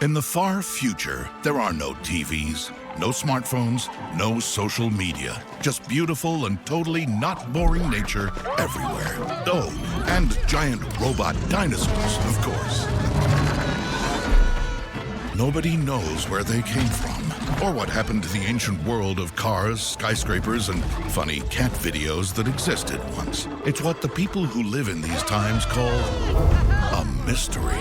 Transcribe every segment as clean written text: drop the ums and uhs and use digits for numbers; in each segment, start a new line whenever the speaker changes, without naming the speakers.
In the far future, there are no TVs, no smartphones, no social media. Just beautiful and totally not boring nature everywhere. Oh, and giant robot dinosaurs, of course. Nobody knows where they came from, or what happened to the ancient world of cars, skyscrapers, and funny cat videos that existed once. It's what the people who live in these times call a mystery.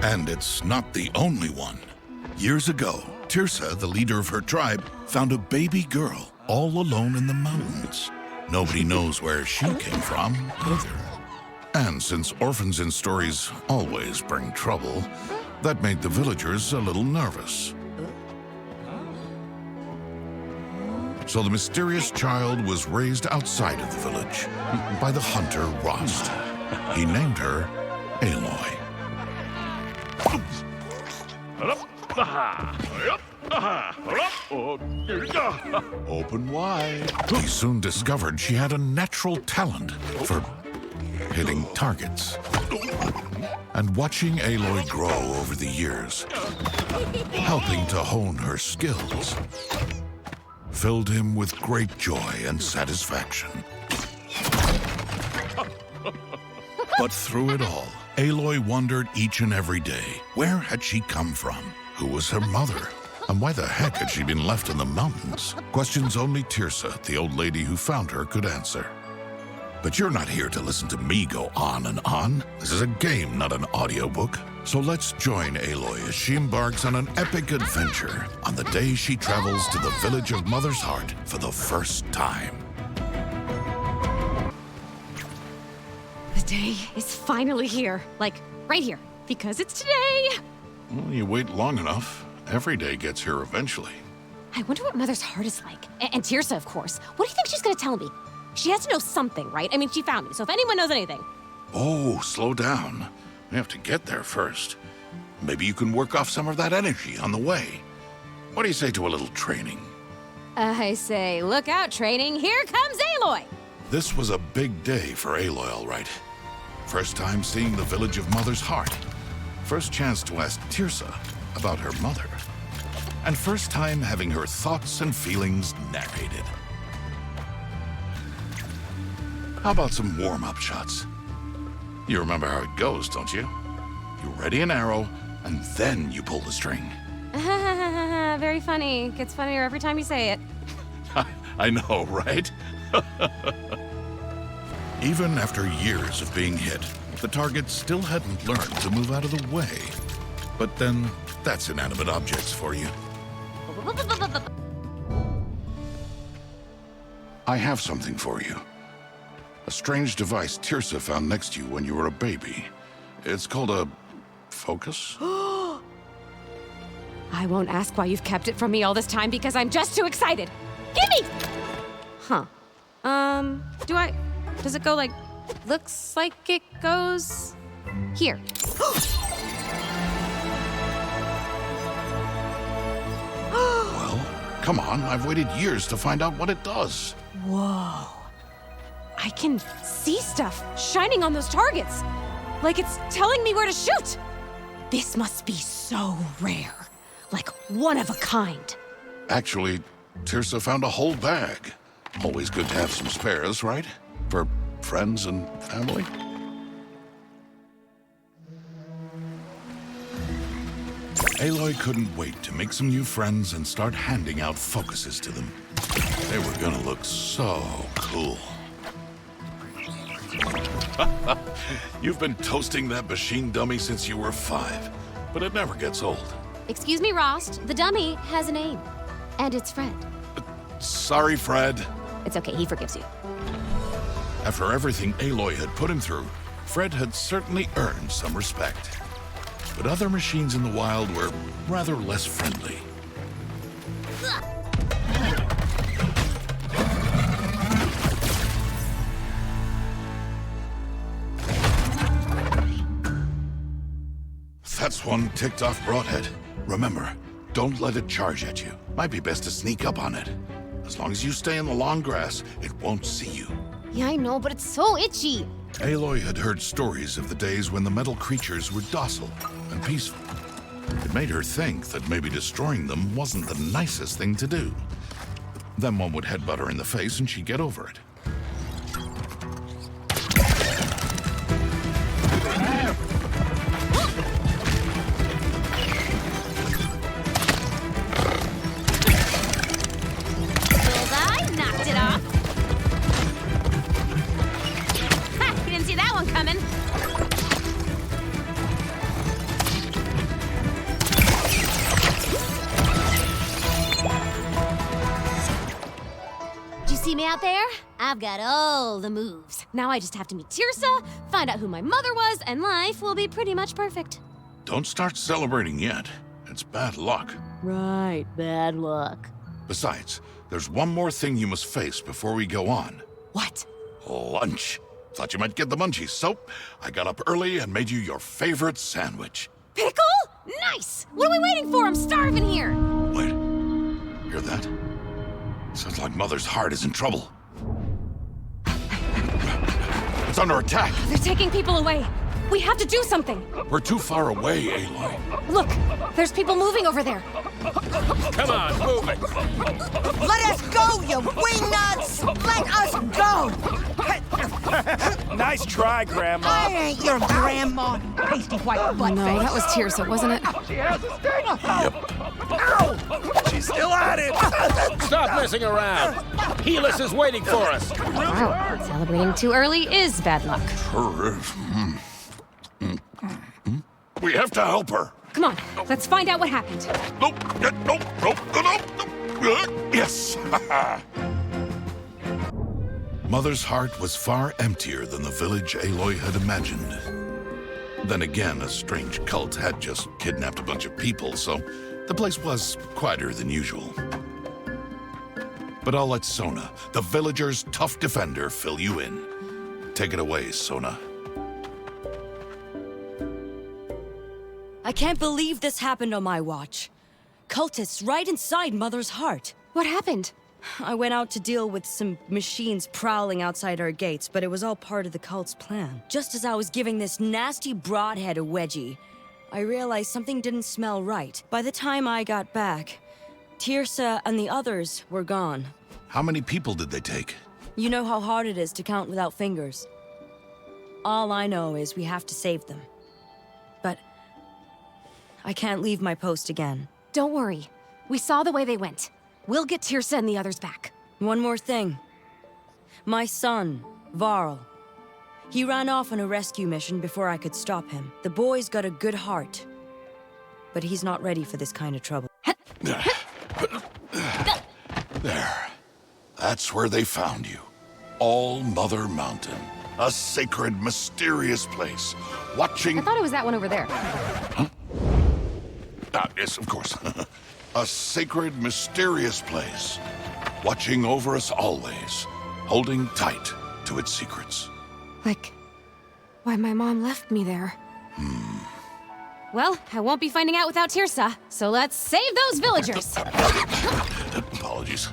And it's not the only one. Years ago, Tirsa, the leader of her tribe, found a baby girl all alone in the mountains. Nobody knows where she came from either. And since orphans in stories always bring trouble, that made the villagers a little nervous. So the mysterious child was raised outside of the village by the hunter Rost. He named her Aloy. Open wide. He soon discovered she had a natural talent for hitting targets. And watching Aloy grow over the years, helping to hone her skills, filled him with great joy and satisfaction. But through it all, Aloy wondered each and every day, where had she come from? Who was her mother? And why the heck had she been left in the mountains? Questions only Tirsa, the old lady who found her, could answer. But you're not here to listen to me go on and on. This is a game, not an audiobook. So let's join Aloy as she embarks on an epic adventure on the day she travels to the village of Mother's Heart for the first time.
The day is finally here. Like, right here. Because it's today!
Well, you wait long enough. Every day gets here eventually.
I wonder what Mother's Heart is like. And Tirsa, of course. What do you think she's gonna tell me? She has to know something, right? I mean, she found me, so if anyone knows anything.
Oh, slow down. We have to get there first. Maybe you can work off some of that energy on the way. What do you say to a little training?
I say, look out, training. Here comes Aloy!
This was a big day for Aloy, all right. First time seeing the village of Mother's Heart. First chance to ask Tirsa about her mother. And first time having her thoughts and feelings narrated. How about some warm-up shots? You remember how it goes, don't you? You ready an arrow, and then you pull the string.
Very funny. Gets funnier every time you say it.
I know, right? Even after years of being hit, the target still hadn't learned to move out of the way. But then, that's inanimate objects for you. I have something for you. A strange device Tirsa found next to you when you were a baby. It's called a focus?
I won't ask why you've kept it from me all this time because I'm just too excited. Gimme! Huh. Does it go like, looks like it goes here.
Well, come on, I've waited years to find out what it does.
Whoa. I can see stuff shining on those targets. Like it's telling me where to shoot. This must be so rare. Like one of a kind.
Actually, Tirsa found a whole bag. Always good to have some spares, right? For friends and family. Aloy couldn't wait to make some new friends and start handing out focuses to them. They were gonna look so cool. You've been toasting that machine dummy since you were 5, but it never gets old.
Excuse me, Rost. The dummy has a name. And it's Fred.
Sorry, Fred.
It's okay, he forgives you.
After everything Aloy had put him through, Fred had certainly earned some respect. But other machines in the wild were rather less friendly. That's one ticked-off broadhead. Remember, don't let it charge at you. Might be best to sneak up on it. As long as you stay in the long grass, it won't see you.
Yeah, I know, but it's so itchy.
Aloy had heard stories of the days when the metal creatures were docile and peaceful. It made her think that maybe destroying them wasn't the nicest thing to do. Then one would headbutt her in the face and she'd get over it.
Bullseye, knocked it off. Ha! You didn't see that one coming. See me out there? I've got all the moves. Now I just have to meet Tirsa, find out who my mother was, and life will be pretty much perfect.
Don't start celebrating yet. It's bad luck.
Right, bad luck.
Besides, there's one more thing you must face before we go on.
What?
Lunch. Thought you might get the munchies, so I got up early and made you your favorite sandwich.
Pickle? Nice! What are we waiting for? I'm starving here!
Wait, hear that? Sounds like Mother's heart is in trouble. It's under attack.
They're taking people away. We have to do something.
We're too far away, Aloy.
Look, there's people moving over there.
Come on, move it.
Let us go, you wingnuts! Let us go!
Nice try, Grandma.
I ain't your grandma, pasty white butt
No,
face.
that was Tirsa, wasn't it?
She's still at it. Stop messing around. Helis is waiting for us.
Wow, celebrating too early is bad luck.
We have to help her.
Come on, let's find out what happened.
Nope, nope, nope, nope. Yes. Mother's heart was far emptier than the village Aloy had imagined. Then again, a strange cult had just kidnapped a bunch of people, so the place was quieter than usual. But I'll let Sona, the villager's tough defender, fill you in. Take it away, Sona.
I can't believe this happened on my watch. Cultists right inside Mother's heart.
What happened?
I went out to deal with some machines prowling outside our gates, but it was all part of the cult's plan. Just as I was giving this nasty broadhead a wedgie, I realized something didn't smell right. By the time I got back, Tirsa and the others were gone.
How many people did they take?
You know how hard it is to count without fingers. All I know is we have to save them. But I can't leave my post again.
Don't worry. We saw the way they went. We'll get Tirsa and the others back.
One more thing. My son, Varl. He ran off on a rescue mission before I could stop him. The boy's got a good heart, but he's not ready for this kind of trouble.
There. That's where they found you. All Mother Mountain. A sacred, mysterious place. Watching...
I thought it was that one over there.
Yes, of course. A sacred, mysterious place. Watching over us always. Holding tight to its secrets.
Like, why my mom left me there. Well, I won't be finding out without Tirsa, so let's save those villagers.
Apologies.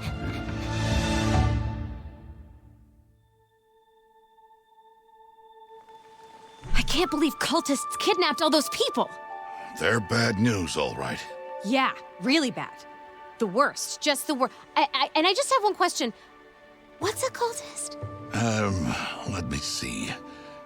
I can't believe cultists kidnapped all those people.
They're bad news, all right.
Yeah, really bad. The worst, just the worst. And I just have one question. What's a cultist?
Let me see.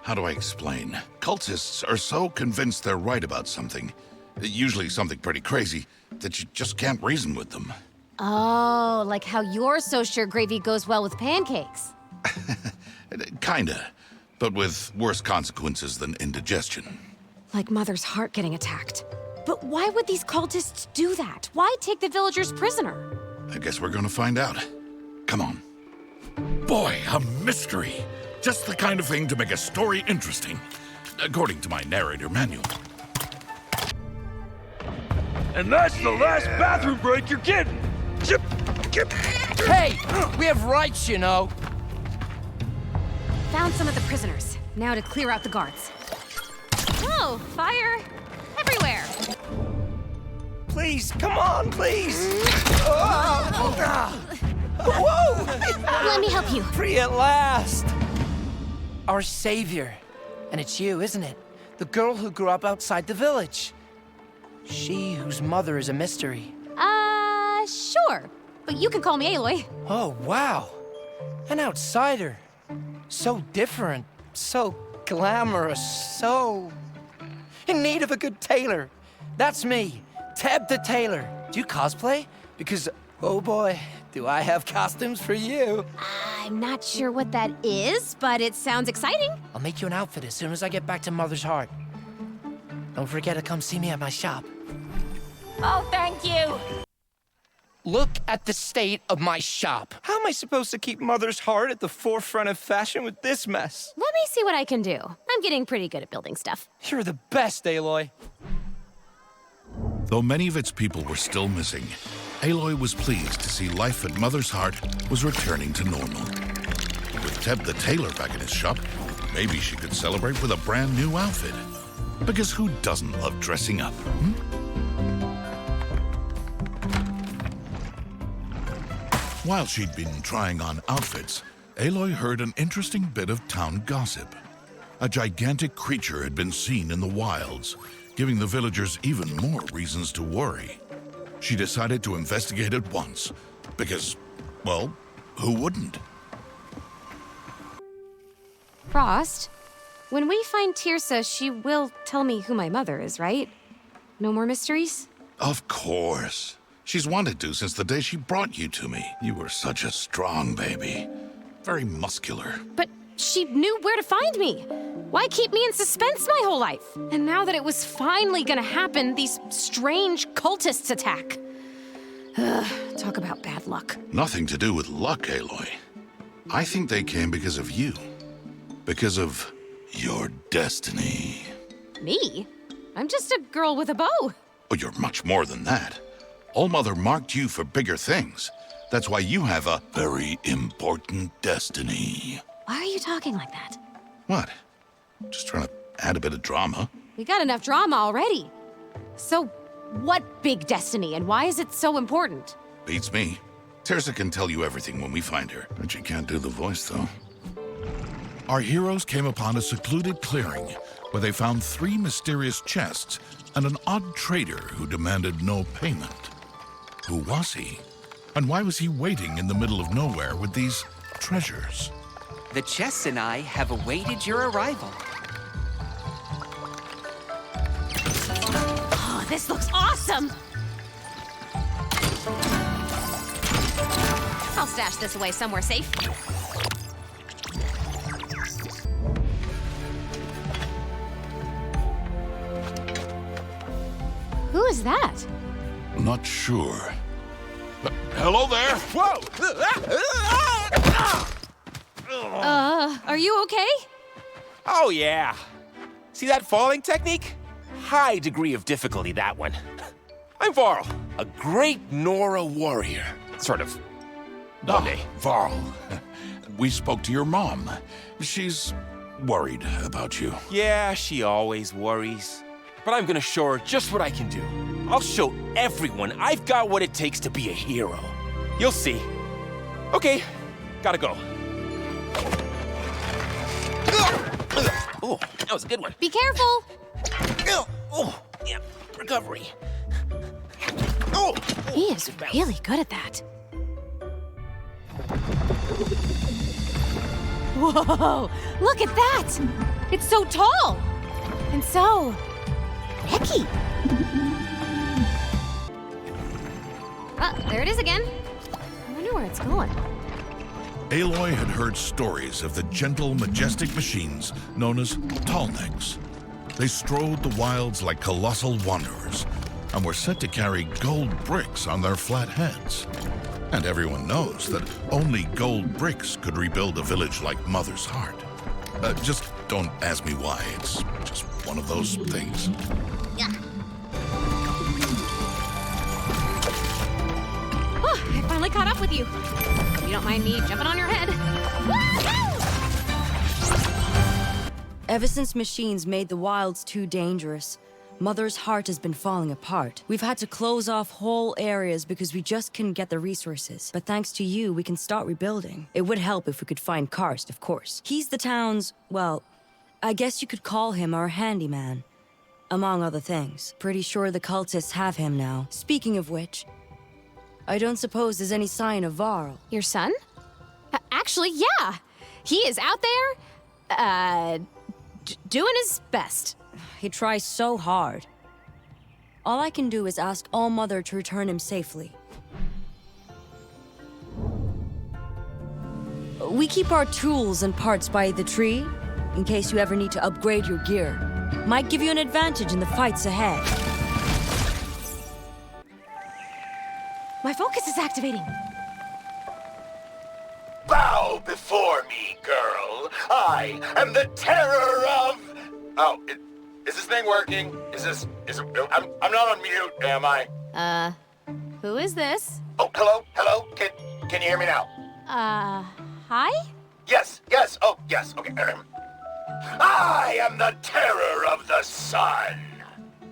How do I explain? Cultists are so convinced they're right about something, usually something pretty crazy, that you just can't reason with them.
Oh, like how you're so sure gravy goes well with pancakes.
Kinda, but with worse consequences than indigestion.
Like Mother's heart getting attacked. But why would these cultists do that? Why take the villagers prisoner?
I guess we're gonna find out. Come on. Boy, a mystery. Just the kind of thing to make a story interesting, according to my narrator manual.
And that's the last bathroom break you're getting.
Hey, we have rights, you know.
Found some of the prisoners. Now to clear out the guards. Oh, fire everywhere.
Please, come on, please.
Let me help you.
Free at last.
our savior. And it's you, isn't it? The girl who grew up outside the village. She whose mother is a mystery.
Sure. But you can call me Aloy.
Oh, wow. An outsider. So different, so glamorous, so... in need of a good tailor. That's me, Teb the Tailor. Do you cosplay? Because, oh boy, do I have costumes for you.
I'm not sure what that is, but it sounds exciting.
I'll make you an outfit as soon as I get back to Mother's Heart. Don't forget to come see me at my shop.
Oh, thank you.
Look at the state of my shop.
How am I supposed to keep Mother's Heart at the forefront of fashion with this mess?
Let me see what I can do. I'm getting pretty good at building stuff.
You're the best, Aloy.
Though many of its people were still missing, Aloy was pleased to see life at Mother's Heart was returning to normal. With Teb the Tailor back in his shop, maybe she could celebrate with a brand new outfit. Because who doesn't love dressing up, While she'd been trying on outfits, Aloy heard an interesting bit of town gossip. A gigantic creature had been seen in the wilds, giving the villagers even more reasons to worry. She decided to investigate at once, because, well, who wouldn't?
Rost, when we find Tirsa, she will tell me who my mother is, right? No more mysteries?
Of course. She's wanted to since the day she brought you to me. You were such a strong baby. Very muscular.
But she knew where to find me. Why keep me in suspense my whole life? And now that it was finally gonna happen, these strange cultists attack. Talk about bad luck.
Nothing to do with luck, Aloy. I think they came because of you. Because of your destiny.
Me? I'm just a girl with a bow.
Oh, you're much more than that. All-Mother marked you for bigger things. That's why you have a very important destiny.
Why are you talking like that?
What? Just trying to add a bit of drama.
We got enough drama already. So, what big destiny, and why is it so important?
Beats me. Tirsa can tell you everything when we find her. But she can't do the voice, though. Our heroes came upon a secluded clearing where they found 3 mysterious chests and an odd trader who demanded no payment. Who was he? And why was he waiting in the middle of nowhere with these treasures?
The chests and I have awaited your arrival.
Oh, this looks awesome! I'll stash this away somewhere safe. Who is that?
Not sure. Hello there!
Whoa!
Are you okay?
Oh, yeah. See that falling technique? High degree of difficulty, that one. I'm Varl, a great Nora warrior. Sort of. One day.
Varl. We spoke to your mom. She's worried about you.
Yeah, she always worries. But I'm gonna show her just what I can do. I'll show everyone I've got what it takes to be a hero. You'll see. Okay, gotta go. Oh, that was a good one.
Be careful!
Oh, yeah, recovery. Oh,
He is really good at that. Whoa! Look at that! It's so tall! And so... Hecky! There it is again. I wonder where it's going.
Aloy had heard stories of the gentle, majestic machines known as tallnecks. They strode the wilds like colossal wanderers and were said to carry gold bricks on their flat heads. And everyone knows that only gold bricks could rebuild a village like Mother's Heart. Just don't ask me why. It's just one of those things.
Oh, I finally caught up with you. You don't mind me jumping on your head.
Ever since machines made the wilds too dangerous, Mother's heart has been falling apart. We've had to close off whole areas because we just couldn't get the resources. But thanks to you, we can start rebuilding. It would help if we could find Karst, of course. He's the town's, well, I guess you could call him our handyman. Among other things. Pretty sure the cultists have him now. Speaking of which, I don't suppose there's any sign of Varl.
Your son? Actually, yeah. He is out there, doing his best.
He tries so hard. All I can do is ask All-Mother to return him safely. We keep our tools and parts by the tree, in case you ever need to upgrade your gear. Might give you an advantage in the fights ahead.
My focus is activating.
Bow before me, girl. I am the terror of... Oh, is this thing working? I'm not on mute, am I?
Who is this?
Oh, hello? Can you hear me now?
Hi?
Yes, oh, yes, okay. I am the terror of the sun.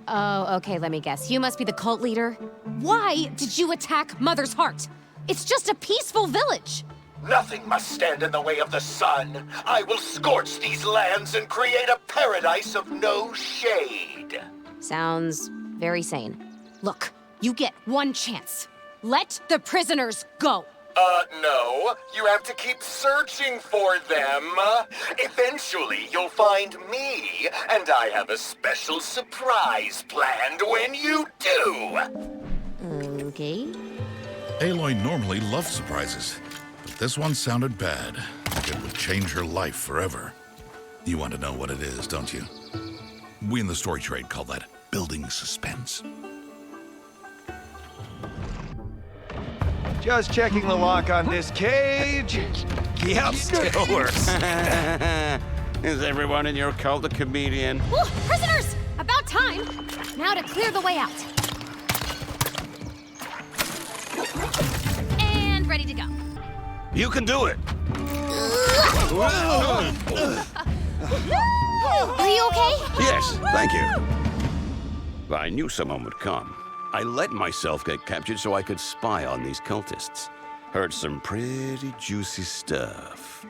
Oh, okay, let me guess. You must be the cult leader. Why did you attack Mother's Heart? It's just a peaceful village.
Nothing must stand in the way of the sun. I will scorch these lands and create a paradise of no shade.
Sounds very sane. Look, you get one chance. Let the prisoners go.
No. You have to keep searching for them. Eventually, you'll find me, and I have a special surprise planned when you do.
Okay.
Aloy normally loves surprises, but this one sounded bad. Like it would change her life forever. You want to know what it is, don't you? We in the story trade call that building suspense.
Just checking the lock on this cage.
Yep, still works. Is everyone in your cult a comedian?
Ooh, prisoners! About time. Now to clear the way out. And ready to go.
You can do it.
Are you okay?
Yes, thank you. I knew someone would come. I let myself get captured so I could spy on these cultists. Heard some pretty juicy stuff.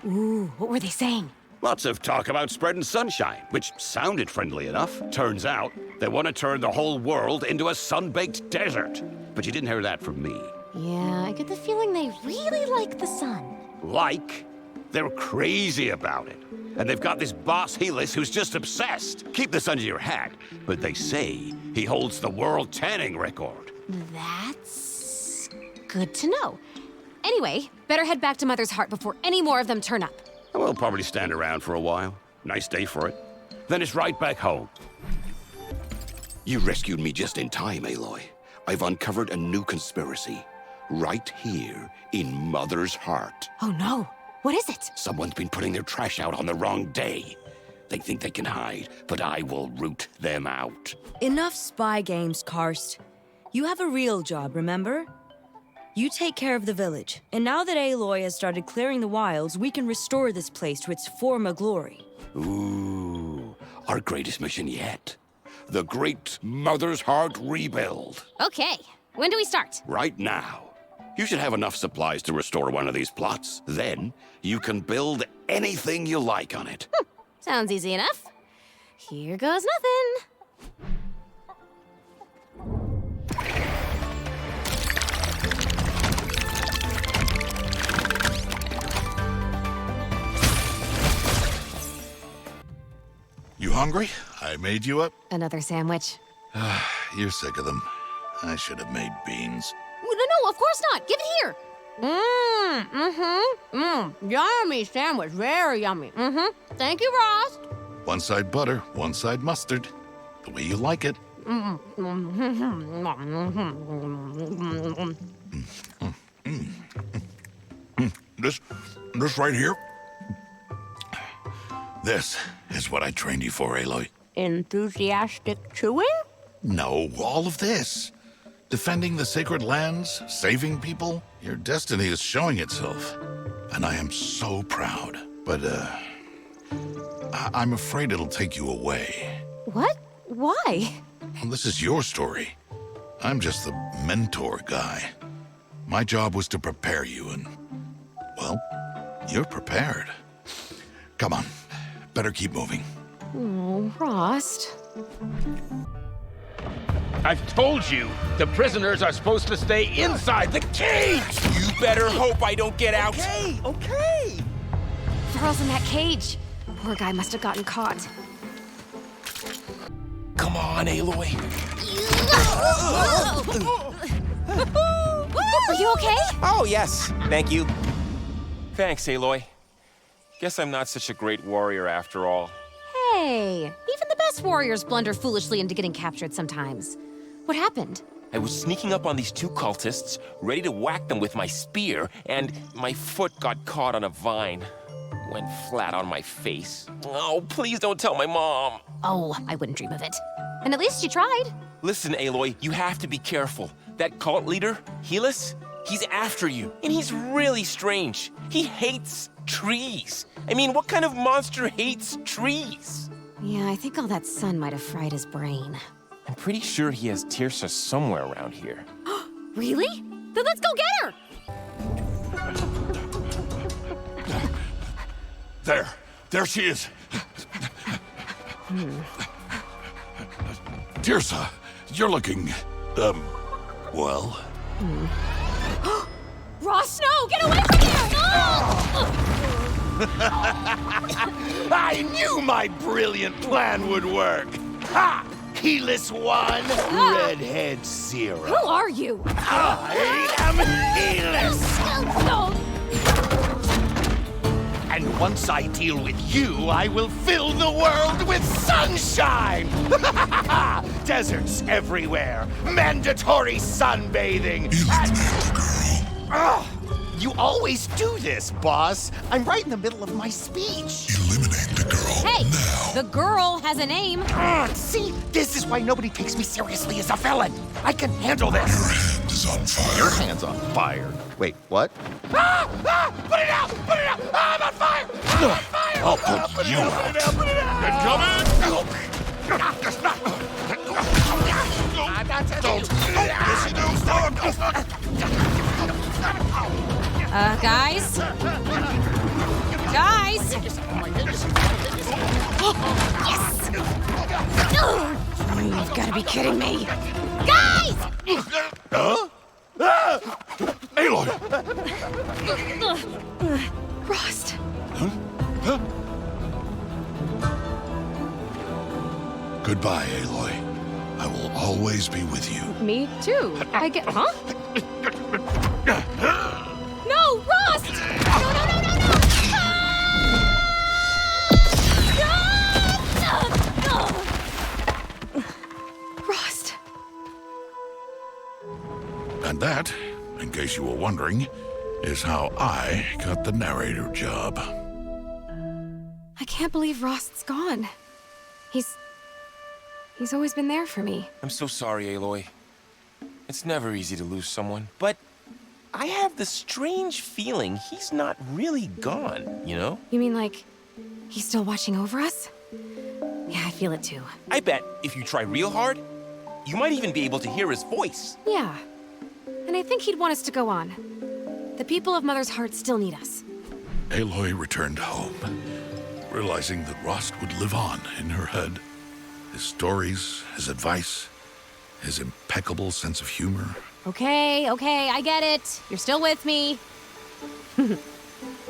Ooh, what were they saying?
Lots of talk about spreading sunshine, which sounded friendly enough. Turns out, they want to turn the whole world into a sun-baked desert. But you didn't hear that from me.
Yeah, I get the feeling they really like the sun.
Like? They're crazy about it. And they've got this boss Helis who's just obsessed. Keep this under your hat, but they say he holds the world tanning record.
That's good to know. Anyway, better head back to Mother's Heart before any more of them turn up.
We'll probably stand around for a while. Nice day for it. Then it's right back home. You rescued me just in time, Aloy. I've uncovered a new conspiracy. Right here in Mother's Heart.
Oh no, what is it?
Someone's been putting their trash out on the wrong day. They think they can hide, but I will root them out.
Enough spy games, Karst. You have a real job, remember? You take care of the village. And now that Aloy has started clearing the wilds, we can restore this place to its former glory.
Ooh, our greatest mission yet. The Great Mother's Heart Rebuild.
Okay, when do we start?
Right now. You should have enough supplies to restore one of these plots. Then, you can build anything you like on it.
Sounds easy enough. Here goes nothing.
You hungry? I made you up.
Another sandwich.
You're sick of them. I should have made beans.
No, of course not. Give it here. Yummy sandwich. Very yummy. Thank you, Rost.
One side butter, one side mustard. The way you like it. This right here. This is what I trained you for, Aloy.
Enthusiastic chewing?
No, all of this. Defending the sacred lands, saving people. Your destiny is showing itself. And I am so proud. But, I'm afraid it'll take you away.
What? Why?
Well, this is your story. I'm just the mentor guy. My job was to prepare you, and, well, you're prepared. Come on, better keep moving.
Oh, Rost.
I've told you, the prisoners are supposed to stay inside the cage! You better hope I don't get out!
Okay.
Varl's in that cage. Poor guy must have gotten caught.
Come on, Aloy.
Are you okay?
Oh, yes, thank you. Thanks, Aloy. Guess I'm not such a great warrior after all.
Hey, even the best warriors blunder foolishly into getting captured sometimes. What happened?
I was sneaking up on these two cultists, ready to whack them with my spear, and my foot got caught on a vine. Went flat on my face. Oh, please don't tell my mom.
Oh, I wouldn't dream of it. And at least you tried.
Listen, Aloy, you have to be careful. That cult leader, Helis, he's after you, and he's really strange. He hates trees. I mean, what kind of monster hates trees?
Yeah, I think all that sun might have fried his brain.
I'm pretty sure he has Tirsa somewhere around here.
Really? Then let's go get her!
There she is. Tirsa, you're looking, well.
Rost, no! Get away from here! No!
I knew my brilliant plan would work. Ha! Helis 1, Redhead 0.
Who are you?
I am Helis!
No!
And once I deal with you, I will fill the world with sunshine! Deserts everywhere, mandatory sunbathing, you always do this, boss. I'm right in the middle of my speech.
Eliminate the girl
Hey,
now.
the girl has a name.
See, this is why nobody takes me seriously as a villain. I can handle this.
Your hand is on fire.
Your hand's on fire. Wait, what?
Put it out! Put it out! I'm on fire! I'm on fire!
I'll put you out.
Put it out! Put it out!
Guys? Guys? Yes! You've got to be kidding me. Guys!
Aloy!
Rost.
Goodbye, Aloy. I will always be with you.
Me too. I get... Huh? No, Rost! No, no, no, no, no! Rost.
And that, in case you were wondering, is how I got the narrator job.
I can't believe Rost's gone. He's always been there for me.
I'm so sorry, Aloy. It's never easy to lose someone, but I have the strange feeling he's not really gone, you know?
You mean like, he's still watching over us? Yeah, I feel it too.
I bet if you try real hard, you might even be able to hear his voice.
Yeah. And I think he'd want us to go on. The people of Mother's Heart still need us.
Aloy returned home, realizing that Rost would live on in her head. His stories, his advice, his impeccable sense of humor.
Okay, I get it. You're still with me.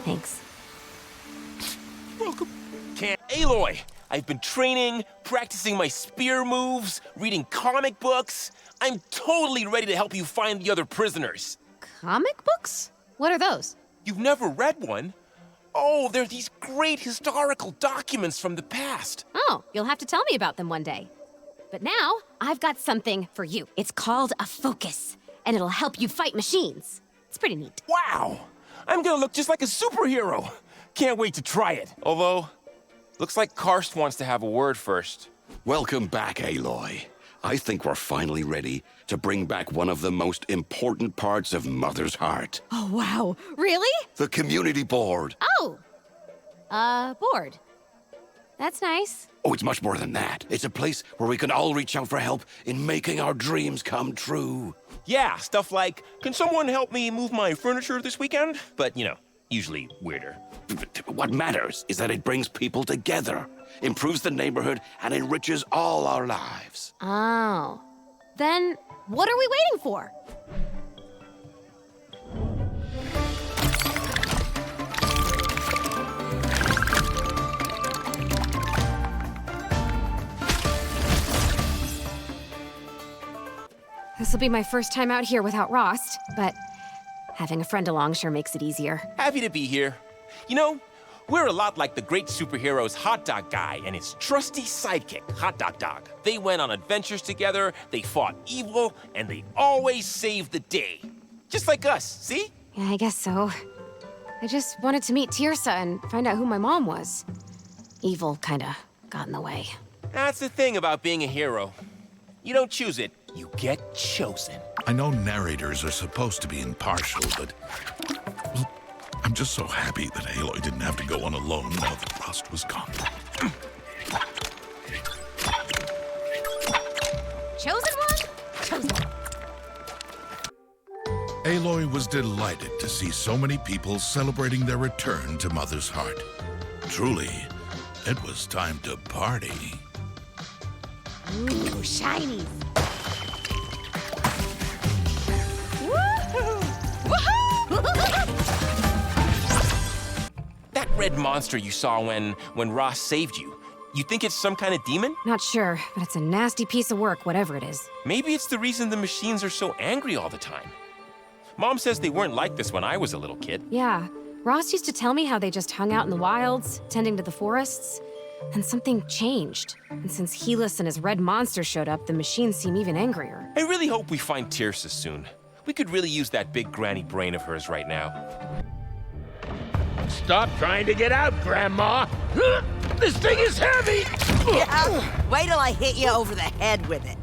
Thanks.
Welcome. Aloy, I've been training, practicing my spear moves, reading comic books. I'm totally ready to help you find the other prisoners.
Comic books? What are those?
You've never read one? Oh, they're these great historical documents from the past.
Oh, you'll have to tell me about them one day. But now, I've got something for you. It's called a focus, and it'll help you fight machines. It's pretty neat.
Wow! I'm gonna look just like a superhero. Can't wait to try it. Although, looks like Karst wants to have a word first.
Welcome back, Aloy. I think we're finally ready to bring back one of the most important parts of Mother's Heart.
Oh, wow. Really?
The community board.
Oh. Board. That's nice.
Oh, it's much more than that. It's a place where we can all reach out for help in making our dreams come true.
Yeah, stuff like, can someone help me move my furniture this weekend? But, usually weirder.
What matters is that it brings people together, improves the neighborhood, and enriches all our lives.
Oh. Then what are we waiting for? This will be my first time out here without Rost, but having a friend along sure makes it easier.
Happy to be here. We're a lot like the great superhero's hot dog guy and his trusty sidekick, Hot Dog Dog. They went on adventures together, they fought evil, and they always saved the day. Just like us, see?
Yeah, I guess so. I just wanted to meet Tirsa and find out who my mom was. Evil kinda got in the way.
That's the thing about being a hero. You don't choose it, you get chosen.
I know narrators are supposed to be impartial, but... well, I'm just so happy that Aloy didn't have to go on alone now that Rost was gone.
Chosen one? Chosen one.
Aloy was delighted to see so many people celebrating their return to Mother's heart. Truly, it was time to party.
Ooh, shinies.
That red monster you saw when Rost saved you, you think it's some kind of demon?
Not sure, but it's a nasty piece of work, whatever it is.
Maybe it's the reason the machines are so angry all the time. Mom says they weren't like this when I was a little kid.
Yeah, Rost used to tell me how they just hung out in the wilds, tending to the forests. And something changed. And since Helis and his red monster showed up, the machines seem even angrier.
I really hope we find Tirsa soon. We could really use that big granny brain of hers right now.
Stop trying to get out, Grandma! This thing is heavy!
Yeah, wait till I hit you over the head with it.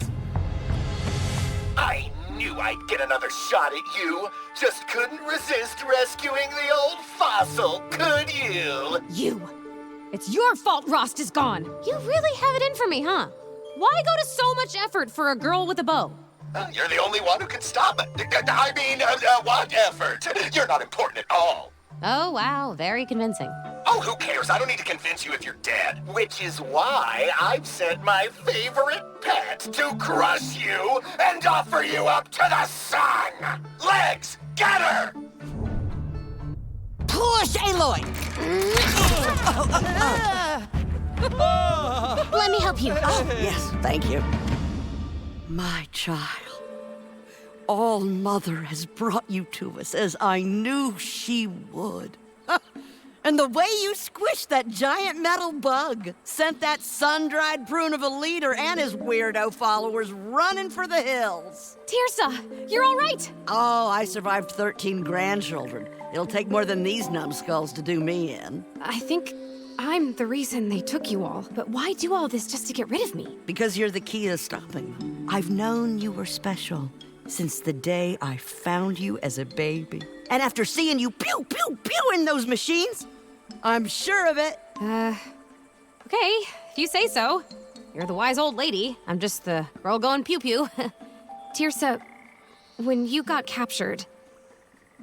I knew I'd get another shot at you. Just couldn't resist rescuing the old fossil, could you?
You! It's your fault Rost is gone! You really have it in for me, huh? Why go to so much effort for a girl with a bow?
You're the only one who can stop it. I mean, what effort? You're not important at all.
Oh, wow, very convincing.
Oh, who cares? I don't need to convince you if you're dead. Which is why I've sent my favorite pet to crush you and offer you up to the sun! Legs, get her!
Push, Aloy!
Let me help you.
Oh, yes, thank you. My child, All Mother has brought you to us as I knew she would. And the way you squished that giant metal bug sent that sun-dried prune of a leader and his weirdo followers running for the hills.
Tirsa, you're all right.
Oh, I survived 13 grandchildren. It'll take more than these numbskulls to do me in.
I think I'm the reason they took you all. But why do all this just to get rid of me?
Because you're the key to stopping them. I've known you were special since the day I found you as a baby. And after seeing you pew, pew, pew in those machines, I'm sure of it.
Okay, if you say so. You're the wise old lady. I'm just the girl going pew-pew. Tirsa, when you got captured,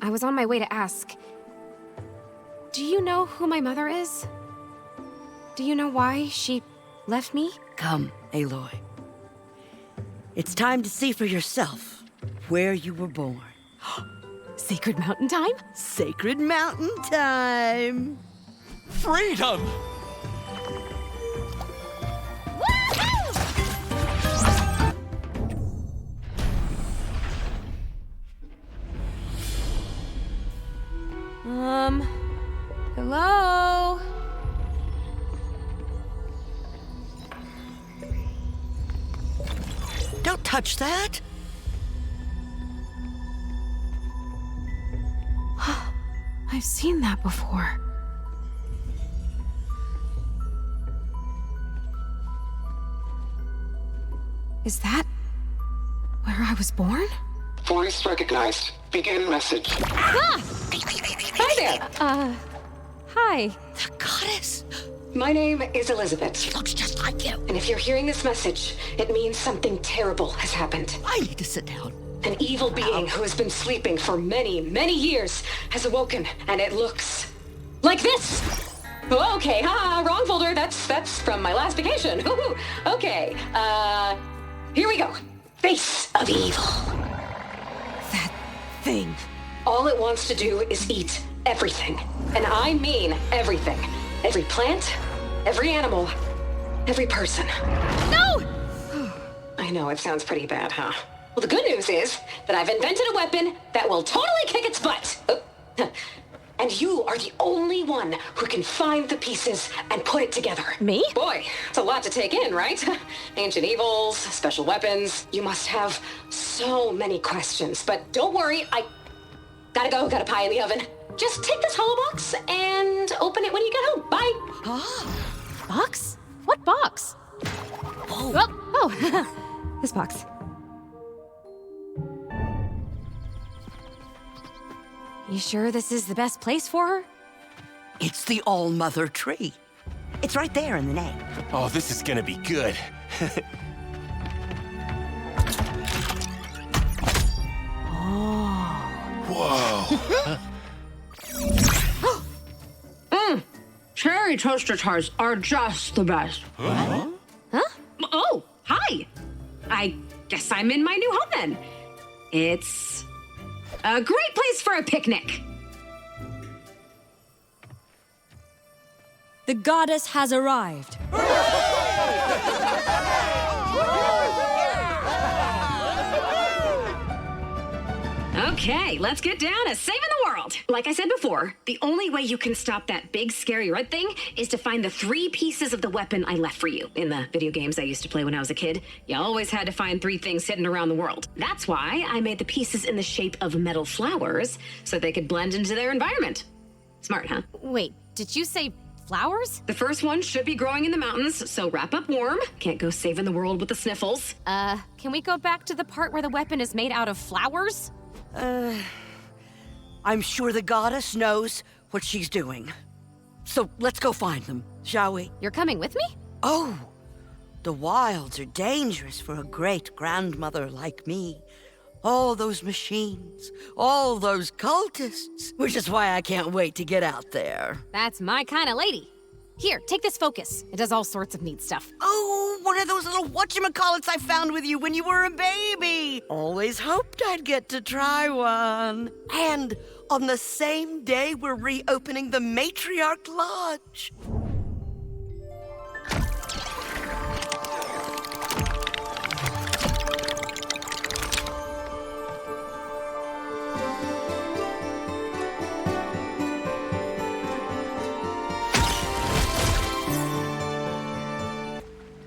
I was on my way to ask, do you know who my mother is? Do you know why she left me?
Come, Aloy. It's time to see for yourself where you were born.
Sacred Mountain time?
Sacred Mountain time!
Freedom!
Hello?
Don't touch that!
I've seen that before. Is that where I was born?
Voice recognized. Begin message.
Ah! Hi there. Hi.
The goddess!
My name is Elizabeth.
She looks just like you.
And if you're hearing this message, it means something terrible has happened.
I need to sit down.
An evil being who has been sleeping for many, many years has awoken, and it looks like this. Oh, okay, wrong folder. That's from my last vacation. Woohoo. Okay, here we go. Face of evil.
That thing.
All it wants to do is eat everything. And I mean everything. Every plant, every animal, every person.
No!
I know, it sounds pretty bad, huh? Well, the good news is that I've invented a weapon that will totally kick its butt. Oh. And you are the only one who can find the pieces and put it together.
Me?
Boy, it's a lot to take in, right? Ancient evils, special weapons. You must have so many questions. But don't worry, I gotta go, got a pie in the oven. Just take this hollow box and open it when you get home. Bye.
Box? What box? Oh, this box. You sure this is the best place for her?
It's the All-Mother tree. It's right there in the name.
Oh, this is gonna be good. Whoa.
Cherry toaster tarts are just the best.
Huh?
Oh, hi. I guess I'm in my new home then. It's a great place for a picnic.
The goddess has arrived.
Okay, let's get down to saving the world. Like I said before, the only way you can stop that big scary red thing is to find the 3 pieces of the weapon I left for you. In the video games I used to play when I was a kid, you always had to find 3 things hidden around the world. That's why I made the pieces in the shape of metal flowers so they could blend into their environment. Smart, huh?
Wait, did you say flowers?
The first one should be growing in the mountains, so wrap up warm. Can't go saving the world with the sniffles.
Can we go back to the part where the weapon is made out of flowers?
I'm sure the goddess knows what she's doing. So let's go find them, shall we?
You're coming with me?
Oh, the wilds are dangerous for a great-grandmother like me. All those machines, all those cultists, which is why I can't wait to get out there.
That's my kind of lady. Here, take this focus. It does all sorts of neat stuff.
Oh, one of those little whatchamacallits I found with you when you were a baby. Always hoped I'd get to try one. And on the same day, we're reopening the Matriarch Lodge.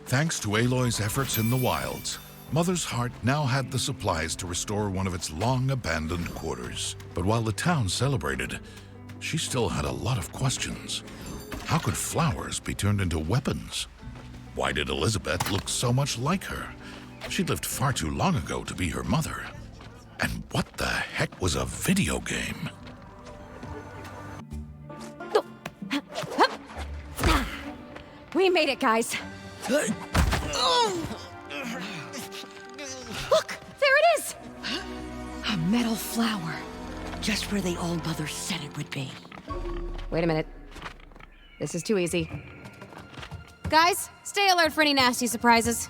Thanks to Aloy's efforts in the wilds, Mother's Heart now had the supplies to restore one of its long-abandoned quarters. But while the town celebrated, she still had a lot of questions. How could flowers be turned into weapons? Why did Elizabeth look so much like her? She lived far too long ago to be her mother. And what the heck was a video game?
We made it, guys. Look, there it is! A metal flower.
Just where the Old Mother said it would be.
Wait a minute. This is too easy. Guys, stay alert for any nasty surprises.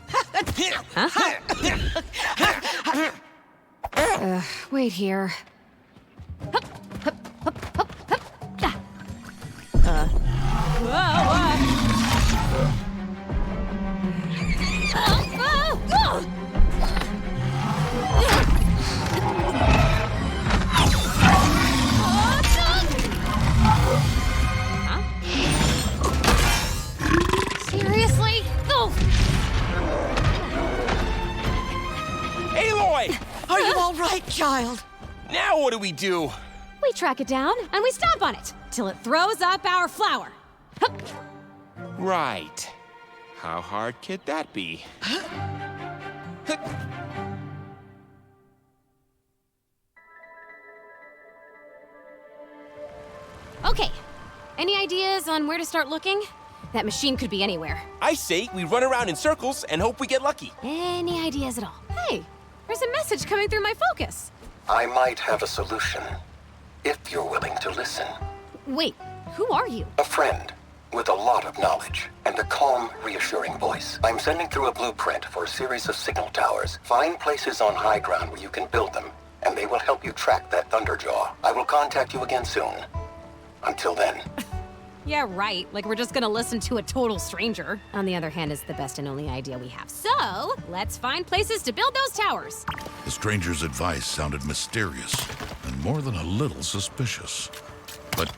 Wait here. Seriously? Oh.
Aloy!
Are you all right, child?
Now what do we do?
We track it down and we stomp on it till it throws up our flower. Hup.
Right. How hard could that be?
Okay. Any ideas on where to start looking? That machine could be anywhere.
I say we run around in circles and hope we get lucky.
Any ideas at all? Hey, there's a message coming through my focus.
I might have a solution, if you're willing to listen.
Wait, who are you?
A friend with a lot of knowledge and a calm, reassuring voice. I'm sending through a blueprint for a series of signal towers. Find places on high ground where you can build them, and they will help you track that Thunderjaw. I will contact you again soon. Until then.
Yeah, right. Like we're just gonna listen to a total stranger. On the other hand, it's the best and only idea we have. So, let's find places to build those towers.
The stranger's advice sounded mysterious and more than a little suspicious. But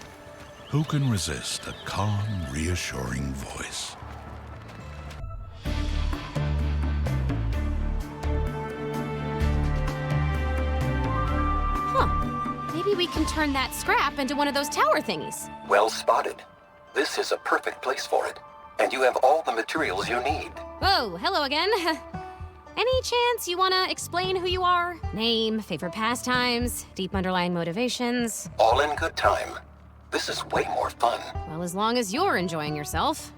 who can resist a calm, reassuring voice?
Huh. Maybe we can turn that scrap into one of those tower thingies.
Well spotted. This is a perfect place for it. And you have all the materials you need.
Whoa, hello again. Any chance you want to explain who you are? Name, favorite pastimes, deep underlying motivations?
All in good time. This is way more fun.
Well, as long as you're enjoying yourself.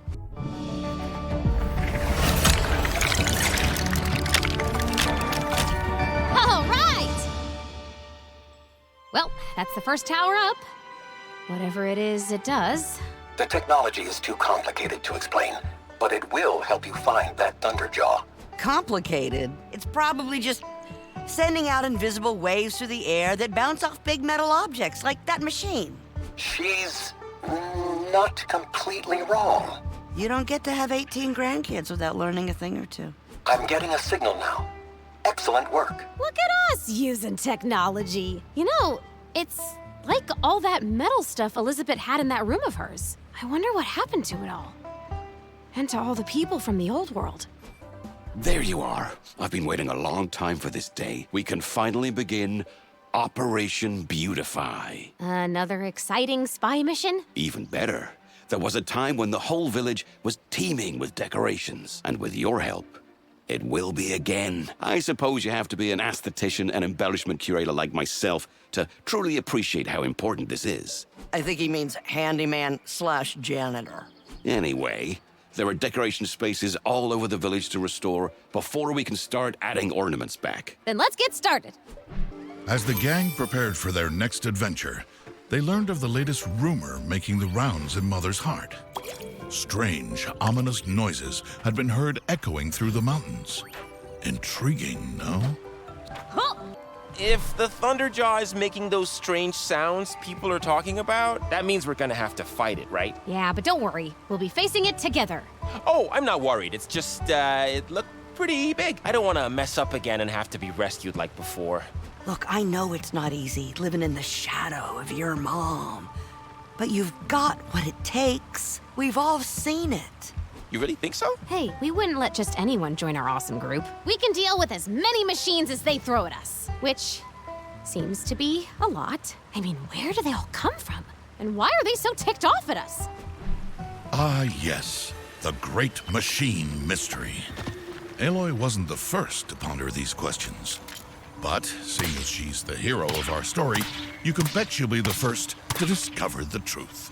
All right! Well, that's the first tower up. Whatever it is, it does.
The technology is too complicated to explain, but it will help you find that Thunderjaw.
Complicated? It's probably just sending out invisible waves through the air that bounce off big metal objects, like that machine.
She's not completely wrong.
You don't get to have 18 grandkids without learning a thing or two.
I'm getting a signal now. Excellent work.
Look at us using technology. You know, it's like all that metal stuff Elizabeth had in that room of hers. I wonder what happened to it all. And to all the people from the old world.
There you are. I've been waiting a long time for this day. We can finally begin Operation Beautify.
Another exciting spy mission?
Even better. There was a time when the whole village was teeming with decorations. And with your help, it will be again. I suppose you have to be an aesthetician and embellishment curator like myself to truly appreciate how important this is.
I think he means handyman/janitor.
Anyway, there are decoration spaces all over the village to restore before we can start adding ornaments back.
Then let's get started.
As the gang prepared for their next adventure, they learned of the latest rumor making the rounds in Mother's heart. Strange, ominous noises had been heard echoing through the mountains. Intriguing, no?
Huh.
If the Thunderjaw is making those strange sounds people are talking about, that means we're gonna have to fight it, right?
Yeah, but don't worry. We'll be facing it together.
Oh, I'm not worried. It's just, it looked pretty big. I don't want to mess up again and have to be rescued like before.
Look, I know it's not easy living in the shadow of your mom. But you've got what it takes. We've all seen it.
You really think so?
Hey, we wouldn't let just anyone join our awesome group. We can deal with as many machines as they throw at us, which seems to be a lot. I mean, where do they all come from? And why are they so ticked off at us?
Ah, yes, the great machine mystery. Aloy wasn't the first to ponder these questions. But, seeing as she's the hero of our story, you can bet she'll be the first to discover the truth.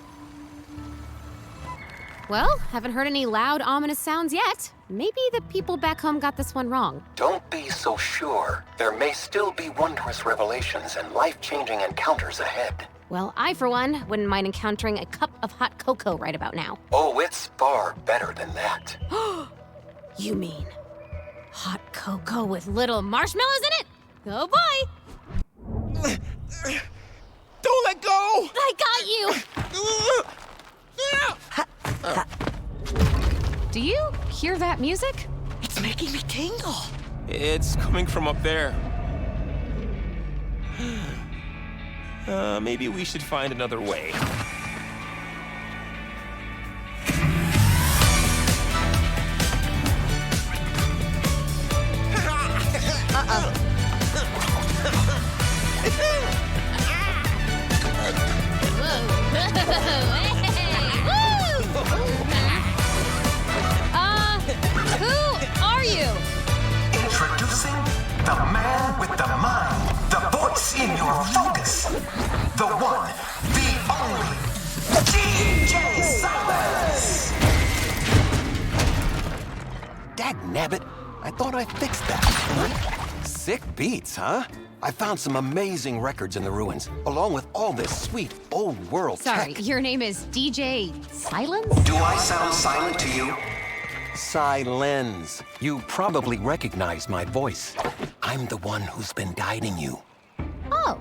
Well, haven't heard any loud, ominous sounds yet. Maybe the people back home got this one wrong.
Don't be so sure. There may still be wondrous revelations and life-changing encounters ahead.
Well, I, for one, wouldn't mind encountering a cup of hot cocoa right about now.
Oh, it's far better than that.
You mean hot cocoa with little marshmallows in it? Oh boy!
Don't let go!
I got you! Do you hear that music?
It's making me tingle.
It's coming from up there. Maybe we should find another way.
Who are you?
Introducing the man with the mind, the voice in your focus, the one, the only
Dagnabbit, I thought I fixed that. Sick beats, huh? I found some amazing records in the ruins, along with all this sweet old world
Sorry,
tech.
your name is DJ Sylens?
Do I sound silent to you?
Sylens. You probably recognize my voice. I'm the one who's been guiding you.
Oh.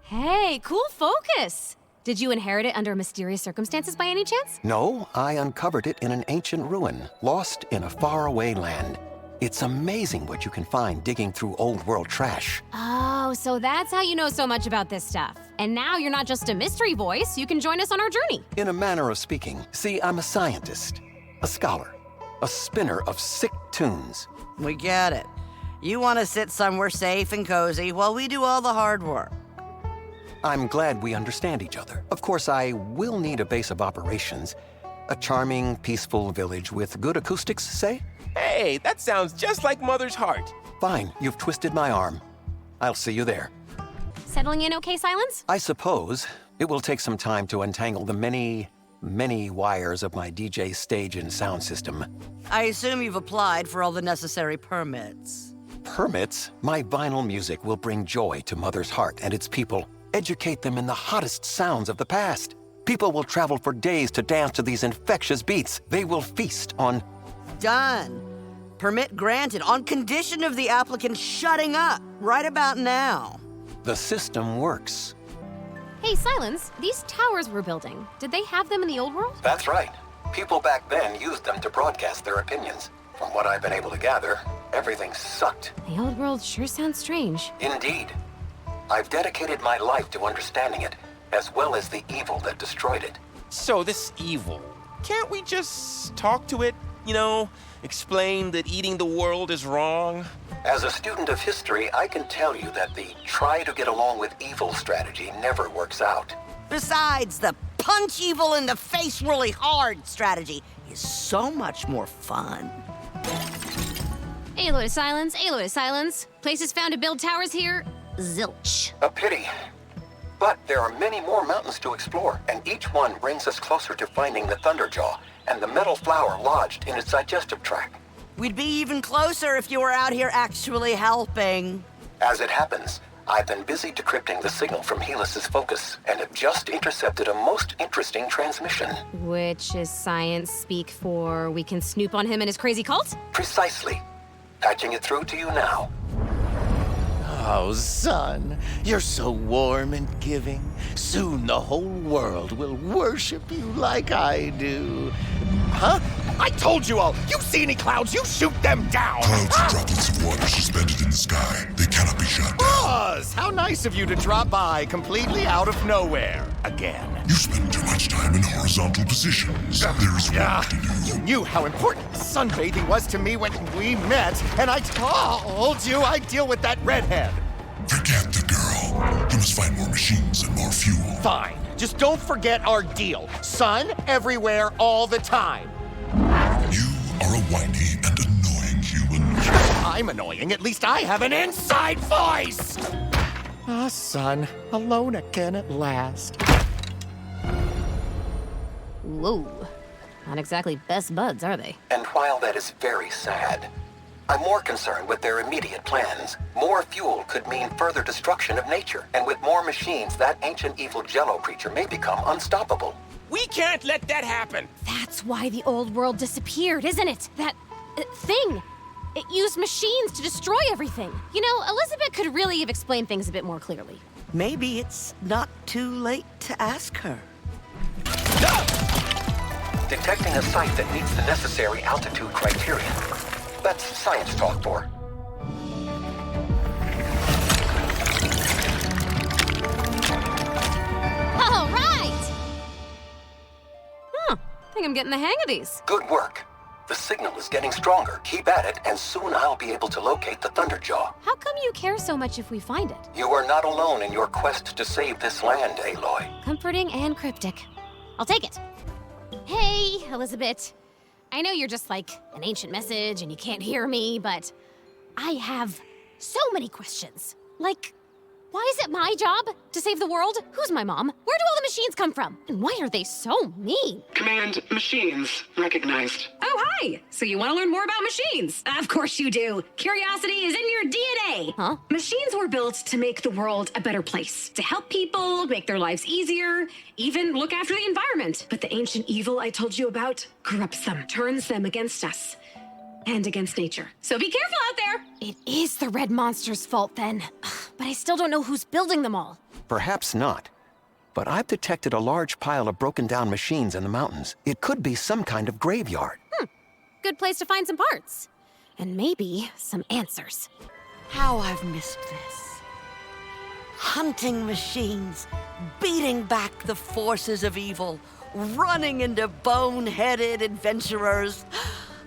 Hey, cool focus. Did you inherit it under mysterious circumstances by any chance?
No, I uncovered it in an ancient ruin, lost in a faraway land. It's amazing what you can find digging through old world trash.
Oh, so that's how you know so much about this stuff. And now you're not just a mystery voice, you can join us on our journey.
In a manner of speaking. See, I'm a scientist, a scholar, a spinner of sick tunes.
We get it. You want to sit somewhere safe and cozy while we do all the hard work.
I'm glad we understand each other. Of course, I will need a base of operations. A charming, peaceful village with good acoustics, say?
Hey, that sounds just like Mother's heart.
Fine, you've twisted my arm. I'll see you there.
Settling in okay, Sylens?
I suppose it will take some time to untangle the many wires of my DJ stage and sound system.
I assume you've applied for all the necessary permits.
Permits? My vinyl music will bring joy to Mother's heart and its people. Educate them in the hottest sounds of the past. People will travel for days to dance to these infectious beats. They will feast on...
Done. Permit granted on condition of the applicant shutting up right about now.
The system works.
Hey, Sylens, these towers we're building, did they have them in the old world?
That's right. People back then used them to broadcast their opinions. From what I've been able to gather, everything sucked.
The old world sure sounds strange.
Indeed. I've dedicated my life to understanding it, as well as the evil that destroyed it.
So this evil, can't we just talk to it? You know, explain that eating the world is wrong?
As a student of history, I can tell you that the try to get along with evil strategy never works out.
Besides, the punch evil in the face really hard strategy is so much more fun.
Aloy to Sylens, Aloy to Sylens. Places found to build towers here? Zilch.
A pity. But there are many more mountains to explore, and each one brings us closer to finding the Thunderjaw and the metal flower lodged in its digestive tract.
We'd be even closer if you were out here actually helping.
As it happens, I've been busy decrypting the signal from Helis's focus and have just intercepted a most interesting transmission.
Which is science speak for we can snoop on him and his crazy cult?
Precisely. Patching it through to you now.
Oh, son, you're so warm and giving. Soon the whole world will worship you like I do. Huh? I told you all! You see any clouds, you shoot them down!
Clouds are droplets of water suspended in the sky. They cannot be shot down.
Buzz! How nice of you to drop by completely out of nowhere. Again.
You spend too much time in horizontal positions. There's work to do.
You knew how important sunbathing was to me when we met, and I told you I'd deal with that redhead.
Forget the girl. You must find more machines and more fuel.
Fine. Just don't forget our deal. Sun everywhere all the time.
You are a whiny and annoying human.
I'm annoying. At least I have an inside voice. Ah, son. Alone again at last.
Whoa. Not exactly best buds, are they?
And while that is very sad, I'm more concerned with their immediate plans. More fuel could mean further destruction of nature, and with more machines, that ancient evil Jello creature may become unstoppable.
We can't let that happen!
That's why the old world disappeared, isn't it? That thing. It used machines to destroy everything. You know, Elizabeth could really have explained things a bit more clearly.
Maybe it's not too late to ask her.
Detecting a site that meets the necessary altitude criteria. That's science talk for.
All right! I think I'm getting the hang of these.
Good work. The signal is getting stronger. Keep at it, and soon I'll be able to locate the Thunderjaw.
How come you care so much if we find it?
You are not alone in your quest to save this land, Aloy.
Comforting and cryptic. I'll take it. Hey, Elizabeth. I know you're just like an ancient message and you can't hear me, but I have so many questions. Like, why is it my job to save the world? Who's my mom? Where do all the machines come from? And why are they so mean?
Command machines recognized.
hi! So you want to learn more about machines? Of course you do. Curiosity is in your DNA.
Huh?
Machines were built to make the world a better place, to help people, make their lives easier, even look after the environment. But the ancient evil I told you about corrupts them, turns them against us, and against nature. So be careful out there.
It is the red monster's fault then. But I still don't know who's building them all.
Perhaps not. But I've detected a large pile of broken down machines in the mountains. It could be some kind of graveyard.
Good place to find some parts. And maybe some answers.
How I've missed this. Hunting machines, beating back the forces of evil, running into boneheaded adventurers.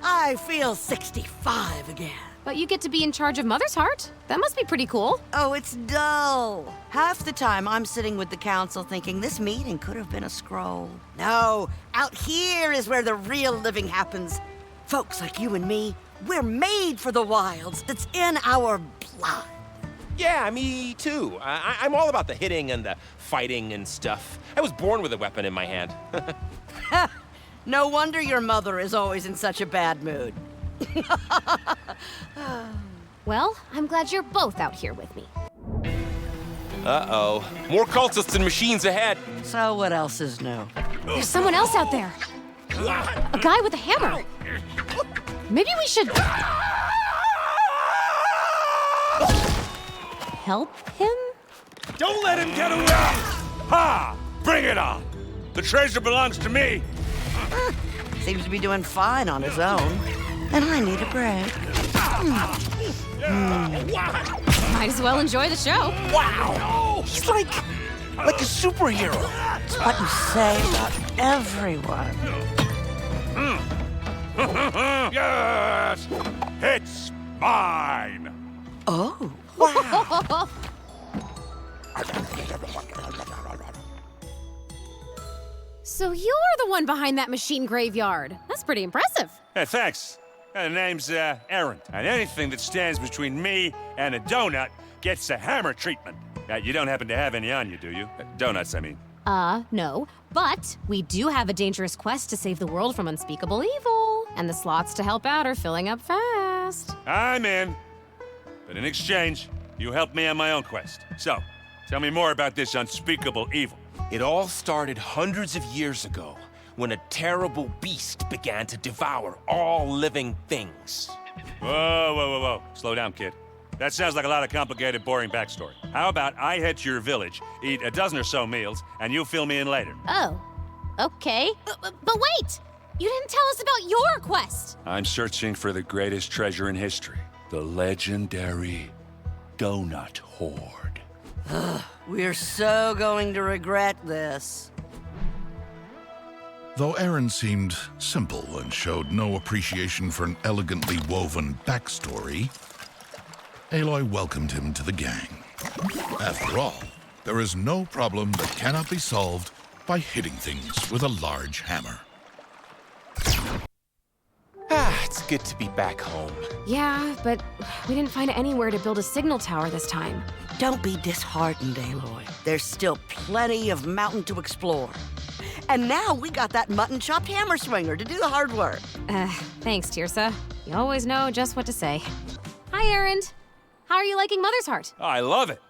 I feel 65 again.
But you get to be in charge of Mother's Heart. That must be pretty cool.
Oh, it's dull. Half the time I'm sitting with the council thinking this meeting could have been a scroll. No, out here is where the real living happens. Folks like you and me, we're made for the wilds. It's in our blood.
Yeah, me too. I'm all about the hitting and the fighting and stuff. I was born with a weapon in my hand.
No wonder your mother is always in such a bad mood.
Well, I'm glad you're both out here with me.
Uh-oh. More cultists and machines ahead.
So what else is new?
There's someone else out there. A guy with a hammer. Maybe we should... help him?
Don't let him get away! Ha! Bring it on! The treasure belongs to me!
Seems to be doing fine on his own. And I need a break.
Might as well enjoy the show.
Wow! He's like a superhero.
It's what you say about everyone.
Yes! It's mine!
Oh.
Wow!
So you're the one behind that machine graveyard. That's pretty impressive.
Hey, thanks. The name's Aaron, and anything that stands between me and a donut gets a hammer treatment. You don't happen to have any on you, do you? Donuts, I mean.
No. But we do have a dangerous quest to save the world from unspeakable evil. And the slots to help out are filling up fast.
I'm in. But in exchange, you help me on my own quest. So, tell me more about this unspeakable evil.
It all started hundreds of years ago when a terrible beast began to devour all living things.
Whoa. Slow down, kid. That sounds like a lot of complicated, boring backstory. How about I head to your village, eat a dozen or so meals, and you fill me in later?
Oh, okay. But wait! You didn't tell us about your quest!
I'm searching for the greatest treasure in history. The legendary Donut Hoard.
We're so going to regret this.
Though Aaron seemed simple and showed no appreciation for an elegantly woven backstory, Aloy welcomed him to the gang. After all, there is no problem that cannot be solved by hitting things with a large hammer.
It's good to be back home.
Yeah, but we didn't find anywhere to build a signal tower this time.
Don't be disheartened, Aloy. There's still plenty of mountain to explore. And now we got that mutton-chopped hammer swinger to do the hard work.
Thanks, Tirsa. You always know just what to say. Hi, Erend. How are you liking Mother's Heart?
I love it.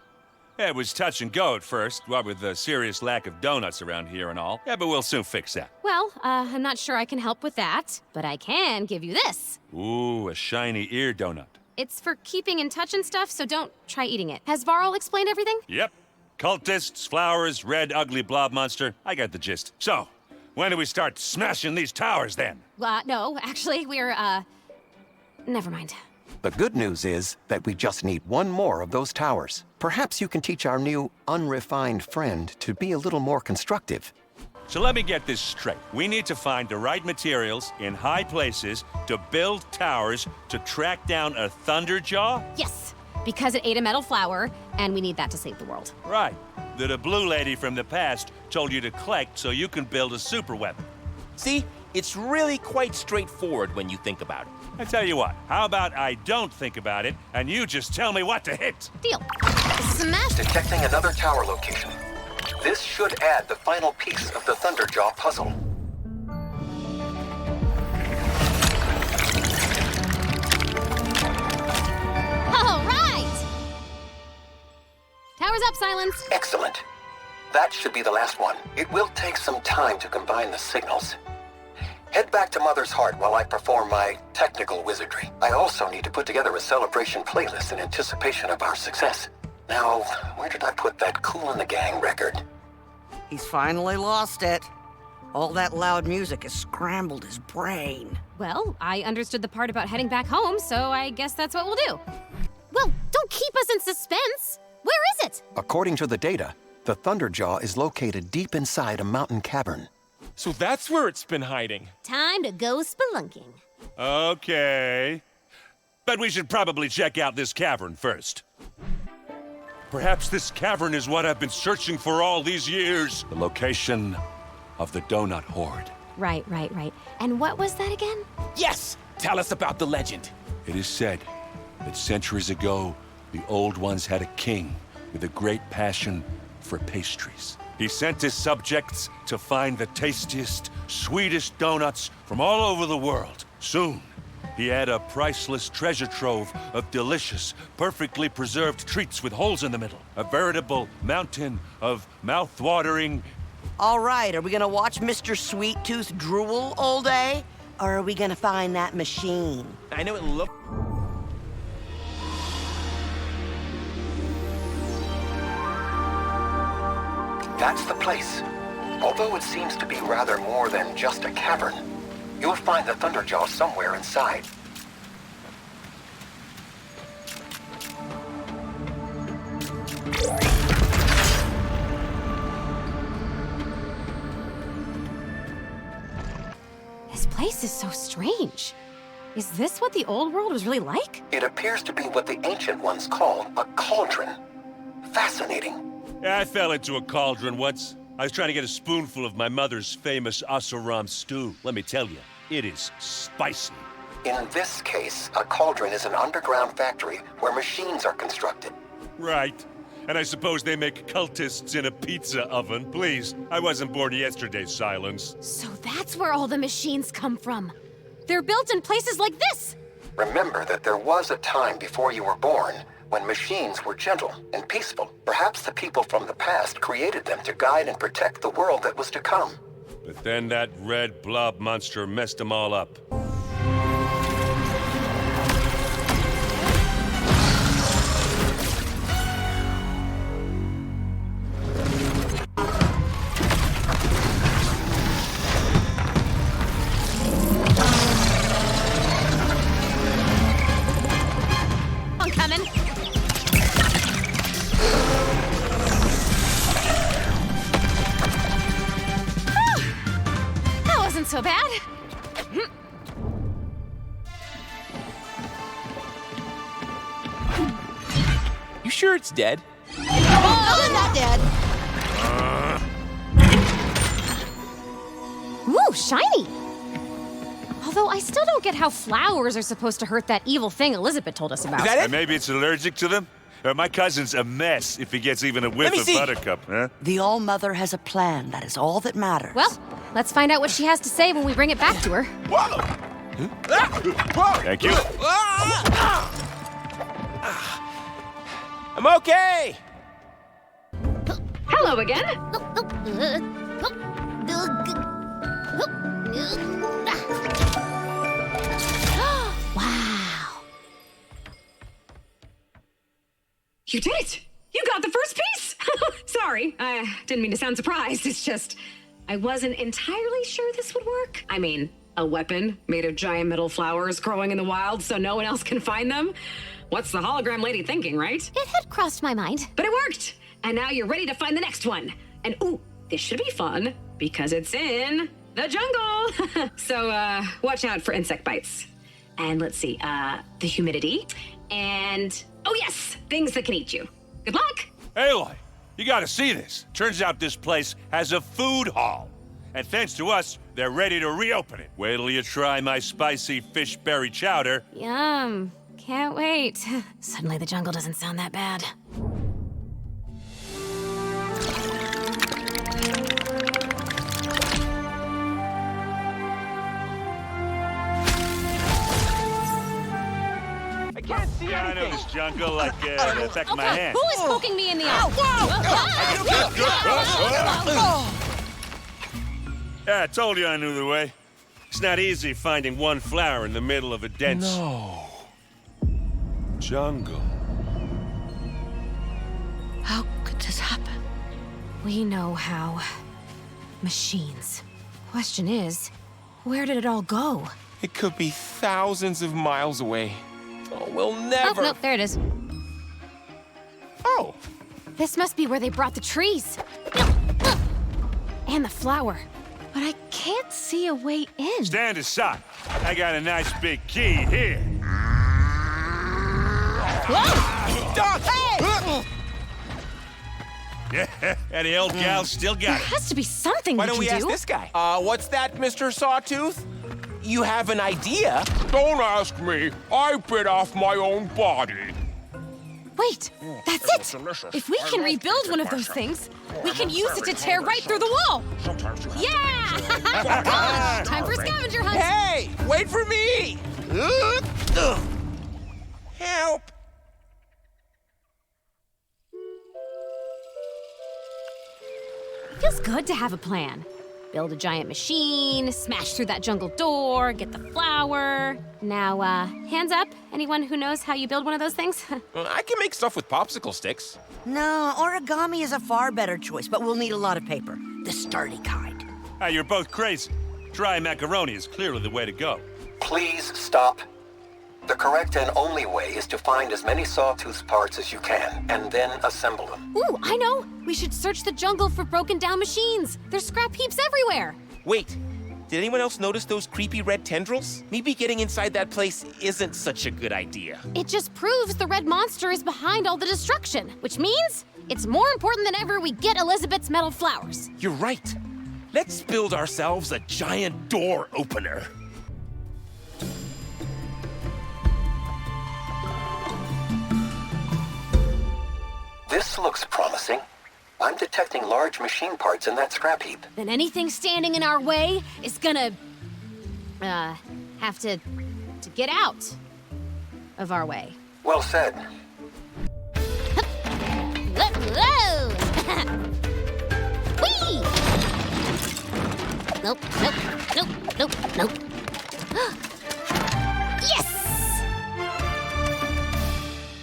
It was touch and go at first, what with the serious lack of donuts around here and all. Yeah, but we'll soon fix that.
Well, I'm not sure I can help with that, but I can give you this.
Ooh, a shiny ear donut.
It's for keeping in touch and stuff, so don't try eating it. Has Varl explained everything?
Yep. Cultists, flowers, red, ugly blob monster. I got the gist. So, when do we start smashing these towers, then?
No, actually, we're, never mind.
The good news is that we just need one more of those towers. Perhaps you can teach our new, unrefined friend to be a little more constructive.
So let me get this straight. We need to find the right materials in high places to build towers to track down a Thunderjaw?
Yes, because it ate a metal flower, and we need that to save the world.
Right. That a blue lady from the past told you to collect so you can build a super weapon.
See? It's really quite straightforward when you think about it.
I tell you what, how about I don't think about it, and you just tell me what to hit?
Deal. Smash!
Detecting another tower location. This should add the final piece of the Thunderjaw puzzle.
up, Sylens.
Excellent. That should be the last one. It will take some time to combine the signals. Head back to Mother's Heart while I perform my technical wizardry. I also need to put together a celebration playlist in anticipation of our success. Now, where did I put that Kool and the Gang record?
He's finally lost it. All that loud music has scrambled his brain.
Well, I understood the part about heading back home, so I guess that's what we'll do. Well, don't keep us in suspense. Where is it?
According to the data, the Thunderjaw is located deep inside a mountain cavern.
So that's where it's been hiding.
Time to go spelunking.
Okay. But we should probably check out this cavern first. Perhaps this cavern is what I've been searching for all these years. The location of the Donut Horde.
Right. And what was that again?
Yes! Tell us about the legend.
It is said that centuries ago, the Old Ones had a king with a great passion for pastries. He sent his subjects to find the tastiest, sweetest donuts from all over the world. Soon, he had a priceless treasure trove of delicious, perfectly preserved treats with holes in the middle. A veritable mountain of mouth-watering...
All right, are we gonna watch Mr. Sweet Tooth drool all day? Or are we gonna find that machine?
I know it looked...
That's the place. Although it seems to be rather more than just a cavern, you'll find the Thunderjaw somewhere inside.
This place is so strange. Is this what the old world was really like?
It appears to be what the Ancient Ones call a cauldron. Fascinating.
Yeah, I fell into a cauldron once. I was trying to get a spoonful of my mother's famous Asaram stew. Let me tell you, it is spicy.
In this case, a cauldron is an underground factory where machines are constructed.
Right. And I suppose they make cultists in a pizza oven. Please, I wasn't born yesterday, Sylens.
So that's where all the machines come from. They're built in places like this.
Remember that there was a time before you were born when machines were gentle and peaceful. Perhaps the people from the past created them to guide and protect the world that was to come.
But then that red blob monster messed them all up.
I'm coming. That wasn't so bad.
You sure it's dead?
Oh, not dead. Ooh, shiny. Although I still don't get how flowers are supposed to hurt that evil thing Elizabeth told us about.
Is that it?
And maybe it's allergic to them? My cousin's a mess if he gets even a whiff of buttercup, huh?
The All-Mother has a plan. That is all that matters.
Well, let's find out what she has to say when we bring it back to her.
Whoa!
Thank you.
I'm okay!
Hello again.
Wow.
You did it! You got the first piece! Sorry, I didn't mean to sound surprised. It's just, I wasn't entirely sure this would work. I mean, a weapon made of giant metal flowers growing in the wild so no one else can find them? What's the hologram lady thinking, right?
It had crossed my mind.
But it worked! And now you're ready to find the next one. And ooh, this should be fun because it's in the jungle. So watch out for insect bites. And let's see, the humidity. And, oh yes, things that can eat you. Good luck!
Aloy, you gotta see this. Turns out this place has a food hall. And thanks to us, they're ready to reopen it. Wait till you try my spicy fish berry chowder.
Yum. Can't wait. Suddenly the jungle doesn't sound that bad.
I can't see anything!
this jungle like the back of my
Okay,
hand.
who is poking me in the eye?
Yeah, I told you I knew the way. It's not easy finding one flower in the middle of a dense... jungle.
How could this happen?
We know how. Machines. Question is, where did it all go?
It could be thousands of miles away. Oh, we'll never...
Oh, no, there it is.
Oh.
This must be where they brought the trees. And the flower. But I can't see a way in.
Stand aside. I got a nice big key here.
Doc!
Hey!
Yeah, and the old gal still got
There
it.
has to be something
Why
we
don't we
can
ask
do.
this guy? What's that, Mr. Sawtooth? You have an idea?
Don't ask me. I bit off my own body.
Wait, that's it! If we can rebuild one of those things, we can use it to tear right through the wall! Yeah! Time for a scavenger hunt!
Hey! Wait for me! Help!
Feels good to have a plan. Build a giant machine, smash through that jungle door, get the flower. Now, hands up. Anyone who knows how you build one of those things?
I can make stuff with popsicle sticks.
No, origami is a far better choice, but we'll need a lot of paper. The sturdy kind.
You're both crazy. Dry macaroni is clearly the way to go.
Please stop. The correct and only way is to find as many sawtooth parts as you can, and then assemble them.
Ooh, I know! We should search the jungle for broken down machines. There's scrap heaps everywhere.
Wait, did anyone else notice those creepy red tendrils? Maybe getting inside that place isn't such a good idea.
It just proves the red monster is behind all the destruction, which means it's more important than ever we get Elizabeth's metal flowers.
You're right. Let's build ourselves a giant door opener.
This looks promising. I'm detecting large machine parts in that scrap heap.
Then anything standing in our way is gonna, have to get out of our way.
Well said.
Whoa! Whee! Nope, nope, nope, nope, nope. Yes!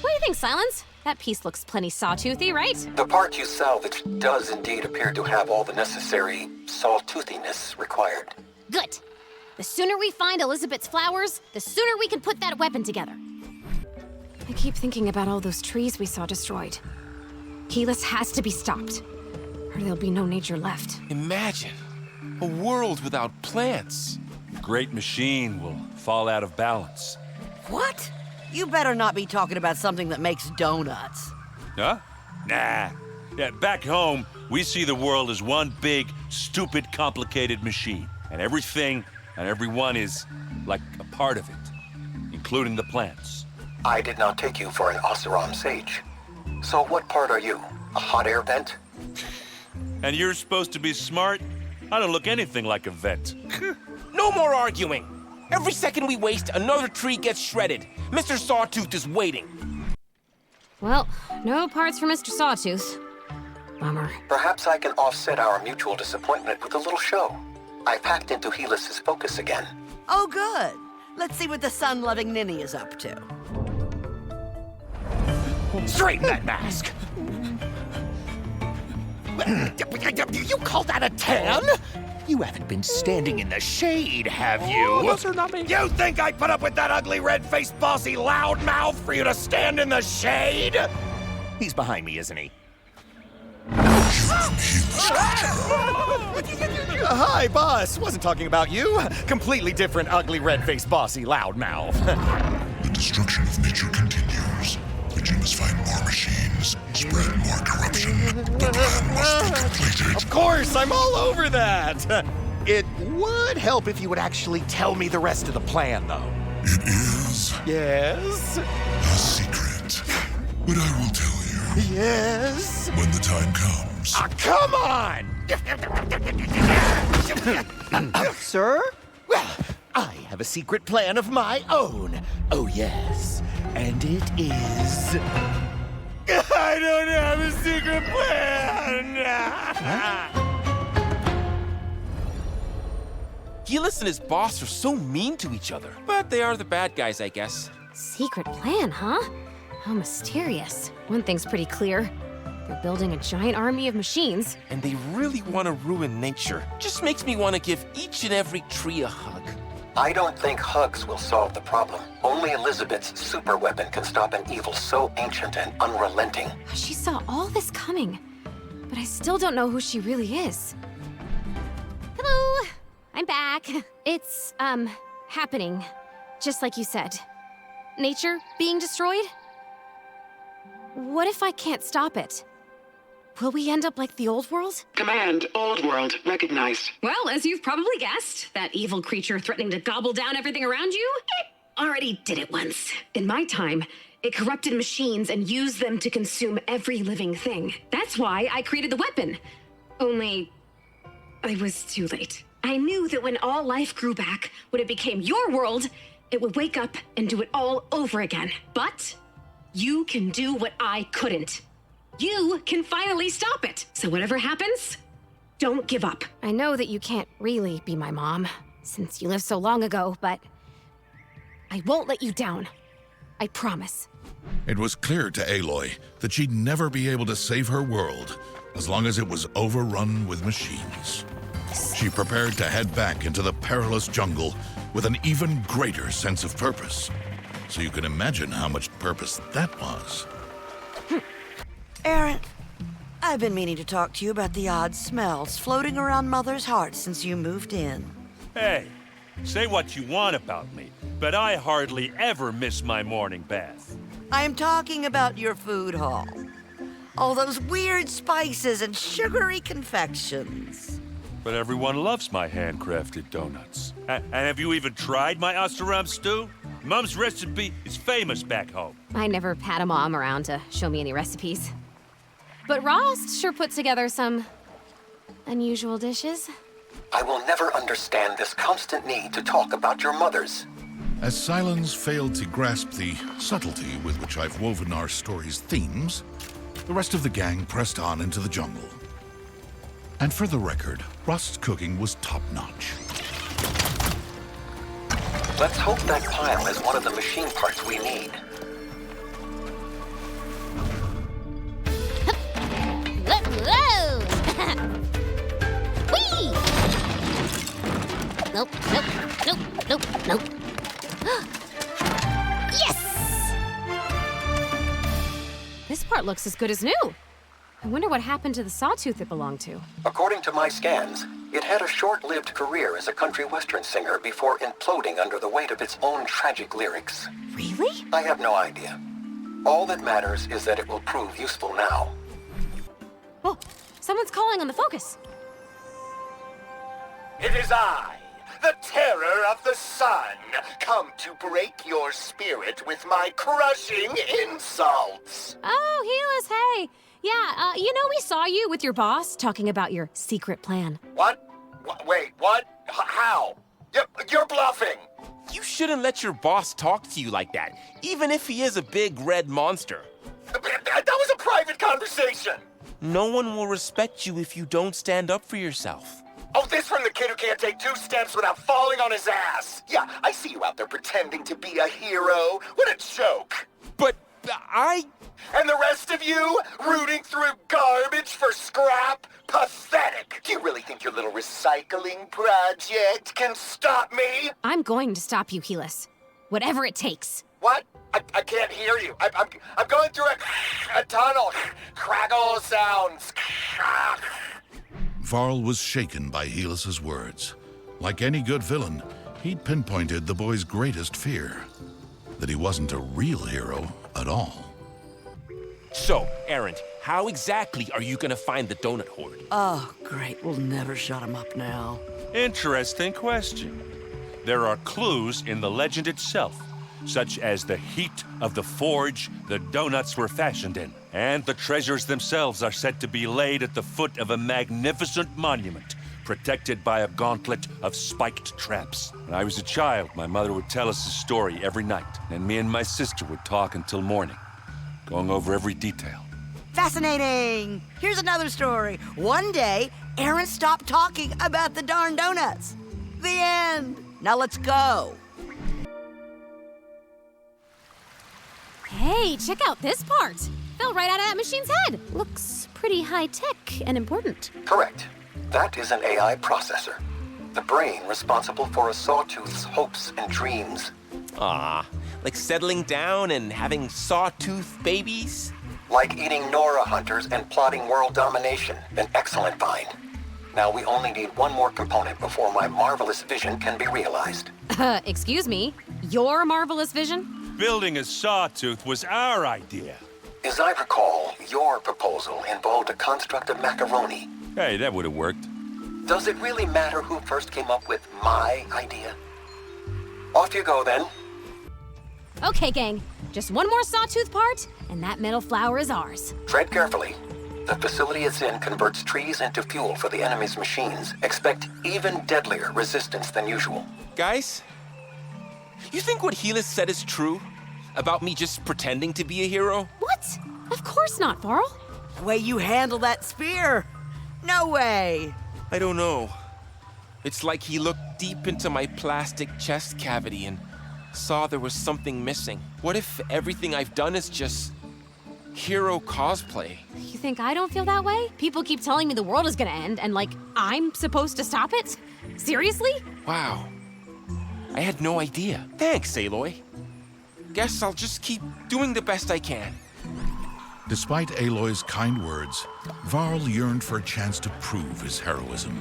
What do you think, Sylens? That piece looks plenty sawtoothy, right?
The part you salvaged does indeed appear to have all the necessary sawtoothiness required.
Good. The sooner we find Elizabeth's flowers, the sooner we can put that weapon together. I keep thinking about all those trees we saw destroyed. Helis has to be stopped, or there'll be no nature left.
Imagine a world without plants.
The great machine will fall out of balance.
What? You better not be talking about something that makes donuts.
Huh? Nah. Yeah, back home, we see the world as one big, stupid, complicated machine. And everything and everyone is like a part of it, including the plants.
I did not take you for an Oseram sage. So what part are you? A hot air vent?
And you're supposed to be smart? I don't look anything like a vent.
No more arguing. Every second we waste, another tree gets shredded. Mr. Sawtooth is waiting.
Well, no parts for Mr. Sawtooth. Bummer.
Perhaps I can offset our mutual disappointment with a little show. I packed into Helis's focus again.
Oh, good. Let's see what the sun-loving ninny is up to.
Straighten that mask! You call that a tan? You haven't been standing in the shade, have you?
Oh, those are not me.
You think I put up with that ugly, red-faced, bossy loudmouth for you to stand in the shade? He's behind me, isn't he? Hi, boss. Wasn't talking about you. Completely different, ugly, red-faced, bossy loudmouth.
The destruction of nature continues. The gym must find more machines, spread more corruption. The plan must be completed.
Of course, I'm all over that. It would help if you would actually tell me the rest of the plan, though.
It is
Yes?
a secret, but I will tell you
Yes?
when the time comes.
Ah, come on! Sir? Well, I have a secret plan of my own. Oh, yes. And it is...
I don't have a secret plan! Helis and his boss are so mean to each other, but they are the bad guys, I guess.
Secret plan, huh? How mysterious. One thing's pretty clear. They're building a giant army of machines.
And they really want to ruin nature. Just makes me want to give each and every tree a hug.
I don't think hugs will solve the problem. Only Elizabeth's superweapon can stop an evil so ancient and unrelenting.
She saw all this coming, but I still don't know who she really is. Hello, I'm back. It's, happening, just like you said. Nature being destroyed? What if I can't stop it? Will we end up like the old world?
Command, old world, recognized.
Well, as you've probably guessed, that evil creature threatening to gobble down everything around you, it already did it once. In my time, it corrupted machines and used them to consume every living thing. That's why I created the weapon. Only, I was too late. I knew that when all life grew back, when it became your world, it would wake up and do it all over again. But you can do what I couldn't. You can finally stop it. So whatever happens, don't give up.
I know that you can't really be my mom, since you lived so long ago, but I won't let you down. I promise.
It was clear to Aloy that she'd never be able to save her world as long as it was overrun with machines. She prepared to head back into the perilous jungle with an even greater sense of purpose. So you can imagine how much purpose that was.
Aaron, I've been meaning to talk to you about the odd smells floating around Mother's heart since you moved in.
Hey, say what you want about me, but I hardly ever miss my morning bath.
I'm talking about your food hall. All those weird spices and sugary confections.
But everyone loves my handcrafted donuts. And have you even tried my Osteram stew? Mom's recipe is famous back home.
I never had a mom around to show me any recipes. But Rost sure put together some unusual dishes.
I will never understand this constant need to talk about your mothers.
As Sylens failed to grasp the subtlety with which I've woven our story's themes, the rest of the gang pressed on into the jungle. And for the record, Rost's cooking was top-notch.
Let's hope that pile is one of the machine parts we need.
Whoa! Whee! Nope, nope, nope, nope, nope. Yes! This part looks as good as new. I wonder what happened to the sawtooth it belonged to.
According to my scans, it had a short-lived career as a country western singer before imploding under the weight of its own tragic lyrics.
Really?
I have no idea. All that matters is that it will prove useful now.
Oh, someone's calling on the focus.
It is I, the terror of the sun, come to break your spirit with my crushing insults.
Oh, Helis, hey. Yeah, you know we saw you with your boss talking about your secret plan.
What? Wait, what? How? You're bluffing.
You shouldn't let your boss talk to you like that, even if he is a big red monster.
That was a private conversation.
No one will respect you if you don't stand up for yourself.
Oh, this from the kid who can't take 2 steps without falling on his ass. Yeah, I see you out there pretending to be a hero. What a joke.
But
And the rest of you, rooting through garbage for scrap? Pathetic. Do you really think your little recycling project can stop me?
I'm going to stop you, Helis. Whatever it takes.
What? I can't hear you. I'm going through a tunnel. Crackle sounds.
Varl was shaken by Helis's words. Like any good villain, he'd pinpointed the boy's greatest fear. That he wasn't a real hero at all.
So, Erend, how exactly are you gonna find the donut horde?
Oh, great. We'll never shut him up now.
Interesting question. There are clues in the legend itself, such as the heat of the forge the donuts were fashioned in, and the treasures themselves are said to be laid at the foot of a magnificent monument protected by a gauntlet of spiked traps. When I was a child, my mother would tell us a story every night, and me and my sister would talk until morning, going over every detail.
Fascinating! Here's another story. One day, Aaron stopped talking about the darn donuts. The end. Now let's go.
Hey, check out this part. Fell right out of that machine's head. Looks pretty high-tech and important.
Correct. That is an AI processor. The brain responsible for a sawtooth's hopes and dreams.
Ah, like settling down and having sawtooth babies?
Like eating Nora hunters and plotting world domination. An excellent find. Now we only need one more component before my marvelous vision can be realized.
Excuse me? Your marvelous vision?
Building a sawtooth was our idea.
As I recall, your proposal involved a construct of macaroni.
Hey, that would have worked.
Does it really matter who first came up with my idea? Off you go, then.
Okay, gang. Just one more sawtooth part, and that metal flower is ours.
Tread carefully. The facility it's in converts trees into fuel for the enemy's machines. Expect even deadlier resistance than usual.
Guys, you think what Helis said is true? About me just pretending to be a hero?
What? Of course not, Varl.
The way you handle that spear. No way.
I don't know. It's like he looked deep into my plastic chest cavity and saw there was something missing. What if everything I've done is just hero cosplay?
You think I don't feel that way? People keep telling me the world is gonna end, and like, I'm supposed to stop it? Seriously?
Wow. I had no idea. Thanks, Aloy. Guess I'll just keep doing the best I can.
Despite Aloy's kind words, Varl yearned for a chance to prove his heroism.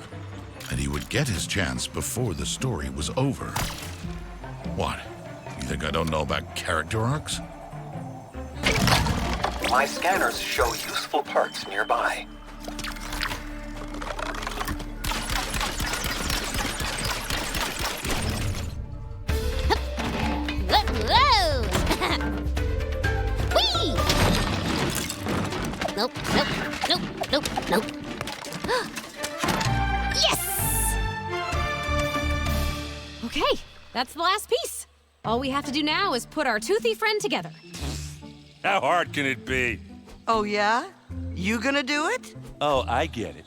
And he would get his chance before the story was over. What? You think I don't know about character arcs?
My scanners show useful parts nearby.
Whoa! Whee! Nope, nope, nope, nope, nope. Yes! Okay, that's the last piece. All we have to do now is put our toothy friend together.
How hard can it be?
Oh, yeah? You gonna do it?
Oh, I get it.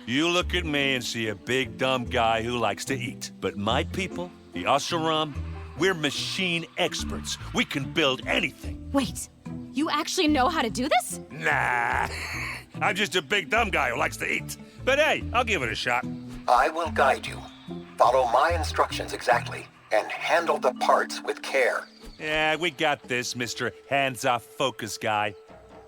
You look at me and see a big, dumb guy who likes to eat. But my people, the Oseram, we're machine experts. We can build anything.
Wait, you actually know how to do this?
Nah. I'm just a big, dumb guy who likes to eat. But hey, I'll give it a shot.
I will guide you. Follow my instructions exactly, and handle the parts with care.
Yeah, we got this, Mr. Hands-off focus guy.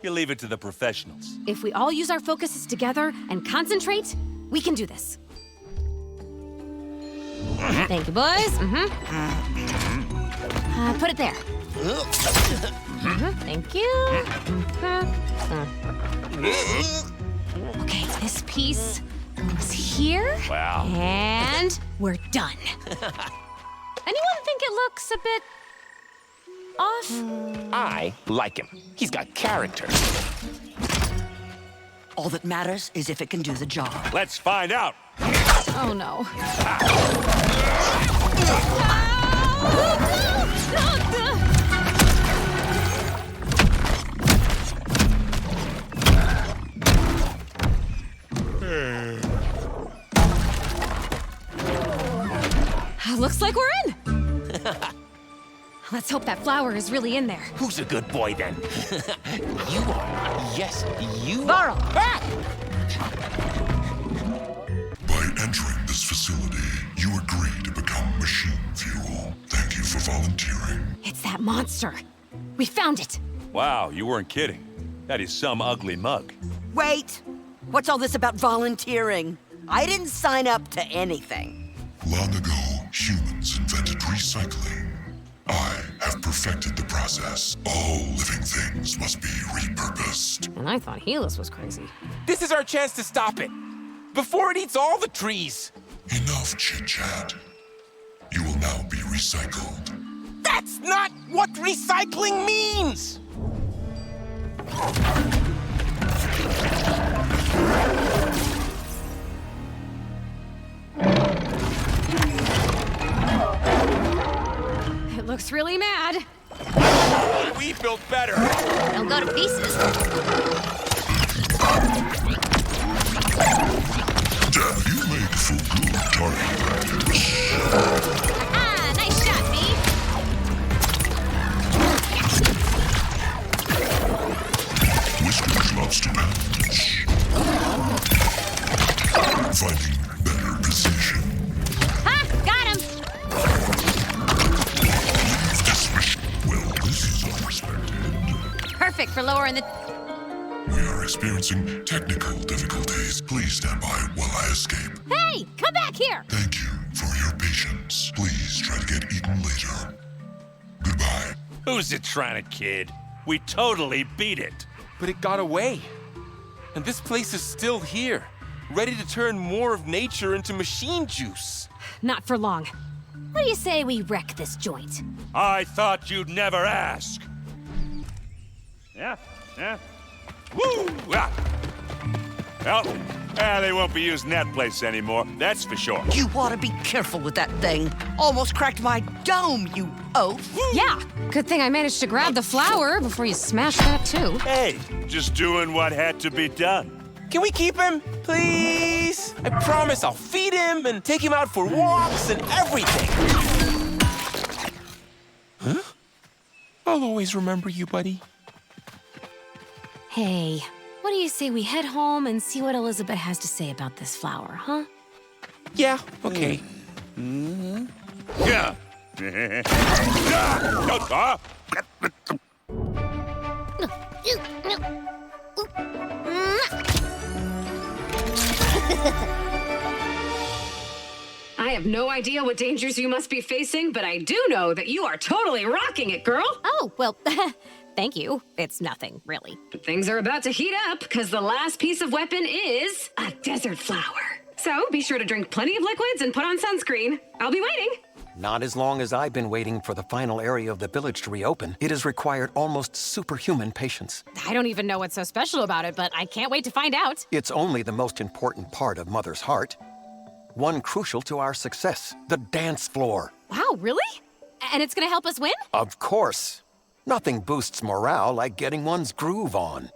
You leave it to the professionals.
If we all use our focuses together and concentrate, we can do this. Thank you, boys. Put it there. Thank you. Okay, this piece goes here.
Wow.
And we're done. Anyone think it looks a bit off?
I like him. He's got character.
All that matters is if it can do the job.
Let's find out.
Oh, no. Looks like we're in. Let's hope that flower is really in there.
Who's a good boy, then? You are. Yes, you
Varl.
are.
By entering this facility, you agree to become machine fuel. Thank you for volunteering.
It's that monster. We found it.
Wow, you weren't kidding. That is some ugly mug.
Wait! What's all this about volunteering? I didn't sign up to anything.
Long ago, humans invented recycling. I have perfected the process. All living things must be repurposed.
And I thought Helis was crazy.
This is our chance to stop it. Before it eats all the trees.
Enough chit-chat. You will now be recycled.
That's not what recycling means!
looks really mad.
We built better.
Don't go to pieces.
Damn, you made for good target practice.
Ah, nice shot, B.
Whiskers loves to pounce. Finding better position.
Ha! Got him!
Well, this is unexpected.
Perfect for lowering the...
We are experiencing technical difficulties. Please stand by while I escape.
Hey! Come back here!
Thank you for your patience. Please try to get eaten later. Goodbye.
Who's it trying to kid? We totally beat it.
But it got away. And this place is still here, ready to turn more of nature into machine juice.
Not for long. What do you say we wreck this joint?
I thought you'd never ask. Yeah. Woo! Ah. Well, they won't be using that place anymore, that's for sure.
You ought to be careful with that thing. Almost cracked my dome, you oaf.
Yeah, good thing I managed to grab the flower before you smashed that too.
Hey, just doing what had to be done.
Can we keep him, please? I promise I'll feed him and take him out for walks and everything. Huh? I'll always remember you, buddy.
Hey, what do you say we head home and see what Elizabeth has to say about this flower, huh?
Yeah, okay.
Yeah.
I have no idea what dangers you must be facing, but I do know that you are totally rocking it, girl.
Oh, well, thank you. It's nothing, really.
Things are about to heat up because the last piece of weapon is a desert flower. So be sure to drink plenty of liquids and put on sunscreen. I'll be waiting.
Not as long as I've been waiting for the final area of the village to reopen. It has required almost superhuman patience.
I don't even know what's so special about it, but I can't wait to find out.
It's only the most important part of Mother's heart. One crucial to our success, the dance floor.
Wow, really? And it's gonna help us win?
Of course. Nothing boosts morale like getting one's groove on.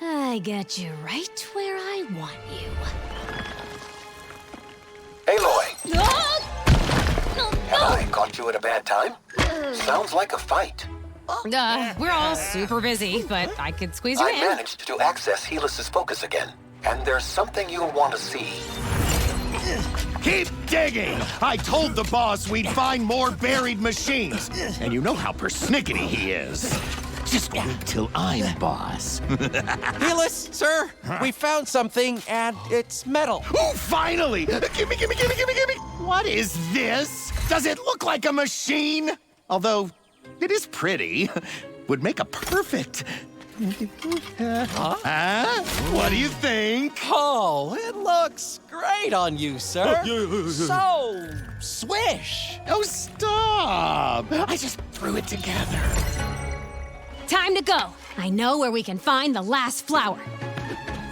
I got you right where I want you.
Aloy, have I caught you at a bad time? Sounds like a fight.
We're all super busy, but I could squeeze you
I
in.
managed to access Helis's focus again, and there's something you'll want to see.
Keep digging! I told the boss we'd find more buried machines. And you know how persnickety he is. Just wait till I'm boss.
Helis, sir, we found something, and it's metal.
Oh, finally! Gimme! What is this? Does it look like a machine? Although, it is pretty. Would make a perfect... Huh? What do you think?
Oh, it looks great on you, sir. So swish.
Oh, stop! I just threw it together.
Time to go. I know where we can find the last flower.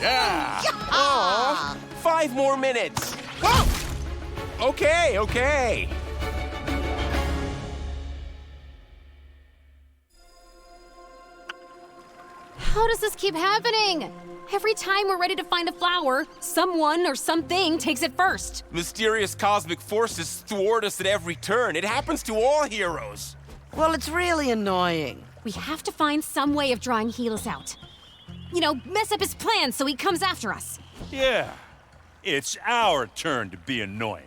Yeah! Aw, 5 more minutes. Whoa! Okay.
How does this keep happening? Every time we're ready to find a flower, someone or something takes it first.
Mysterious cosmic forces thwart us at every turn. It happens to all heroes.
Well, it's really annoying.
We have to find some way of drawing Helis out. You know, mess up his plan so he comes after us.
Yeah, it's our turn to be annoying.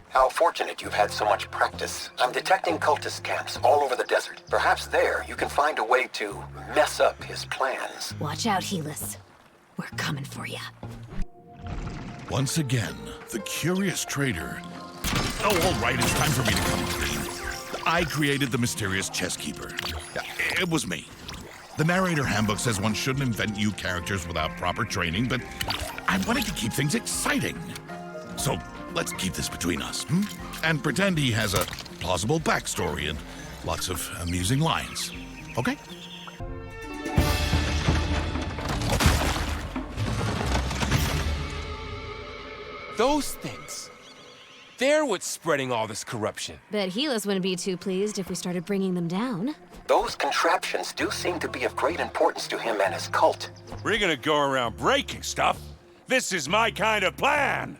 How fortunate you've had so much practice. I'm detecting cultist camps all over the desert. Perhaps there you can find a way to mess up his plans.
Watch out, Helis. We're coming for you.
Once again, the curious trader. Oh, all right, it's time for me to come clean. I created the mysterious chess keeper. It was me. The narrator handbook says one shouldn't invent new characters without proper training, but I wanted to keep things exciting. So let's keep this between us, and pretend he has a plausible backstory and lots of amusing lines. Okay?
Those things. They're what's spreading all this corruption.
Bet Helis wouldn't be too pleased if we started bringing them down.
Those contraptions do seem to be of great importance to him and his cult.
We're gonna go around breaking stuff. This is my kind of plan.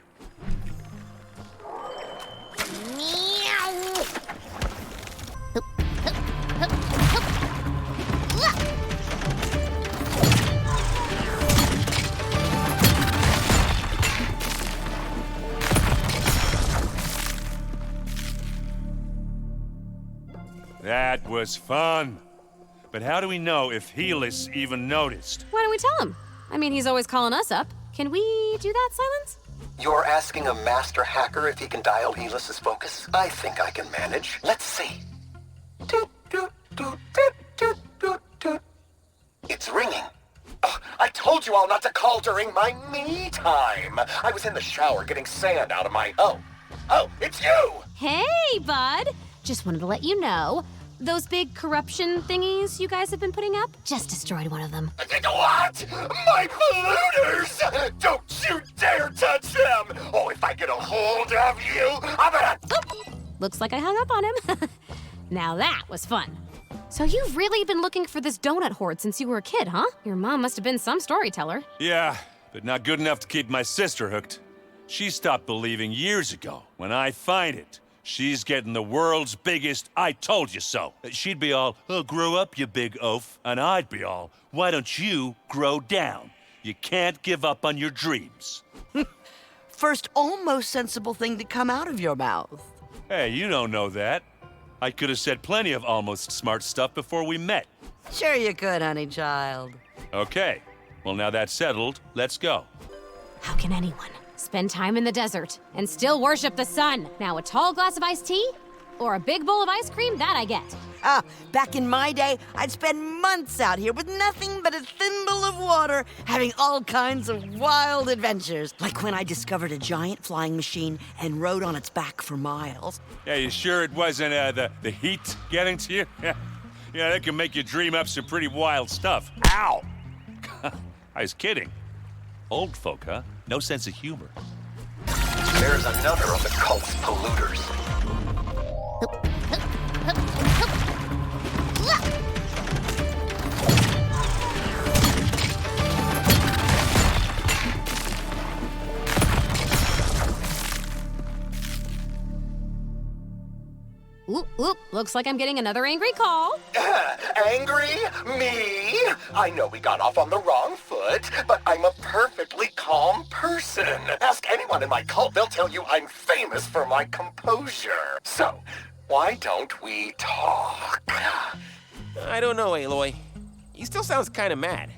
That was fun. But how do we know if Helis even noticed?
Why don't we tell him? I mean, he's always calling us up. Can we do that, Sylens?
You're asking a master hacker if he can dial Helis's focus? I think I can manage. Let's see. Doot, doot, doot, doot, doot, doot, doot. It's ringing. Oh, I told you all not to call during my me time. I was in the shower getting sand out of my... Oh, it's you!
Hey, bud. Just wanted to let you know, those big corruption thingies you guys have been putting up, just destroyed one of them.
What? My polluters! Don't you dare touch them! Oh, if I get a hold of you, I'm gonna...
Looks like I hung up on him. Now that was fun. So you've really been looking for this donut hoard since you were a kid, huh? Your mom must have been some storyteller.
Yeah, but not good enough to keep my sister hooked. She stopped believing years ago. When I find it, she's getting the world's biggest I told you so. She'd be all, oh, grow up, you big oaf. And I'd be all, why don't you grow down? You can't give up on your dreams.
First almost sensible thing to come out of your mouth.
Hey, you don't know that. I could have said plenty of almost smart stuff before we met.
Sure you could, honey child.
Okay, well now that's settled, let's go.
How can anyone spend time in the desert and still worship the sun? Now a tall glass of iced tea? Or a big bowl of ice cream? That I get.
Back in my day, I'd spend months out here with nothing but a thimble of water, having all kinds of wild adventures. Like when I discovered a giant flying machine and rode on its back for miles.
Yeah, you sure it wasn't the heat getting to you? Yeah, that can make you dream up some pretty wild stuff. Ow! I was kidding. Old folk, huh? No sense of humor.
There's another of the cult's polluters.
Oop, looks like I'm getting another angry call.
Angry? Me? I know we got off on the wrong foot, but I'm a perfectly calm person. Ask anyone in my cult, they'll tell you I'm famous for my composure. So, why don't we talk?
I don't know, Aloy. He still sounds kind of mad.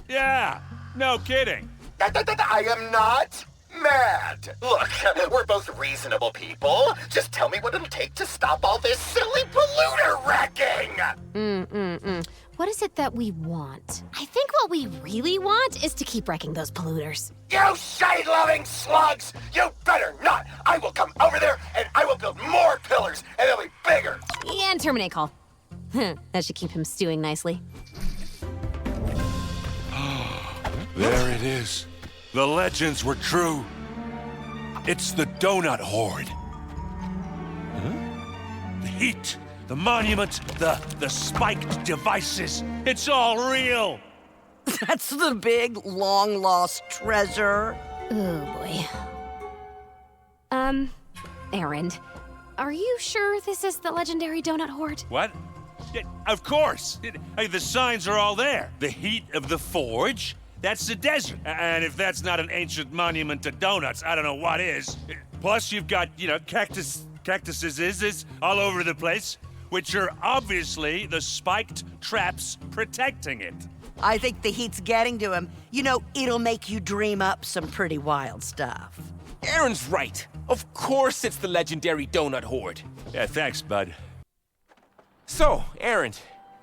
Yeah, no kidding.
I am not mad. Look, we're both reasonable people. Just tell me what it'll take to stop all this silly polluter wrecking.
What is it that we want? I think what we really want is to keep wrecking those polluters.
You shade-loving slugs! You better not! I will come over there and I will build more pillars and they'll be bigger.
And terminate call. That should keep him stewing nicely.
There it is. The legends were true. It's the donut horde. Huh? The heat, the monument, the spiked devices. It's all real.
That's the big, long-lost treasure.
Oh, boy. Erend, are you sure this is the legendary donut horde?
What? Yeah, of course. The signs are all there. The heat of the forge. That's the desert. And if that's not an ancient monument to donuts, I don't know what is. Plus, you've got, cactuses all over the place, which are obviously the spiked traps protecting it.
I think the heat's getting to him. You know, it'll make you dream up some pretty wild stuff.
Aaron's right. Of course it's the legendary donut horde.
Yeah, thanks, bud.
So, Aaron,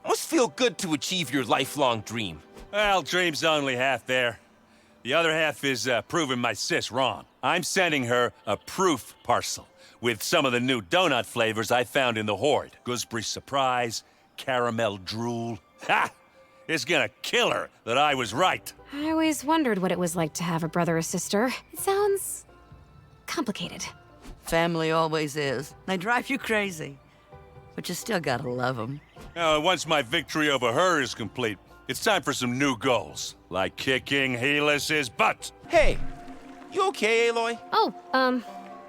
must feel good to achieve your lifelong dream.
Well, dream's only half there. The other half is proving my sis wrong. I'm sending her a proof parcel with some of the new donut flavors I found in the Horde. Gooseberry Surprise, caramel drool. Ha! It's gonna kill her that I was right.
I always wondered what it was like to have a brother or sister. It sounds complicated.
Family always is. They drive you crazy. But you still gotta love them.
Once my victory over her is complete, it's time for some new goals. Like kicking Helis's butt.
Hey, you okay, Aloy?
Oh,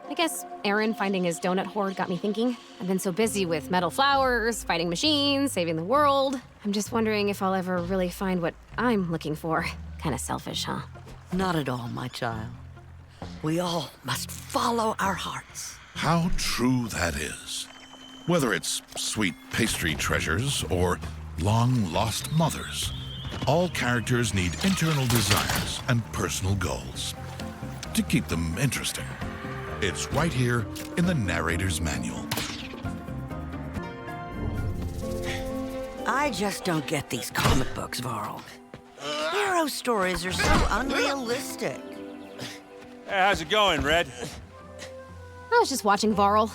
I guess Aaron finding his donut hoard got me thinking. I've been so busy with metal flowers, fighting machines, saving the world. I'm just wondering if I'll ever really find what I'm looking for. Kinda selfish, huh?
Not at all, my child. We all must follow our hearts.
How true that is. Whether it's sweet pastry treasures or long-lost mothers, all characters need internal desires and personal goals to keep them interesting. It's right here in the narrator's manual.
I just don't get these comic books, Varl. Hero stories are so unrealistic.
Hey, how's it going, Red?
I was just watching Varl.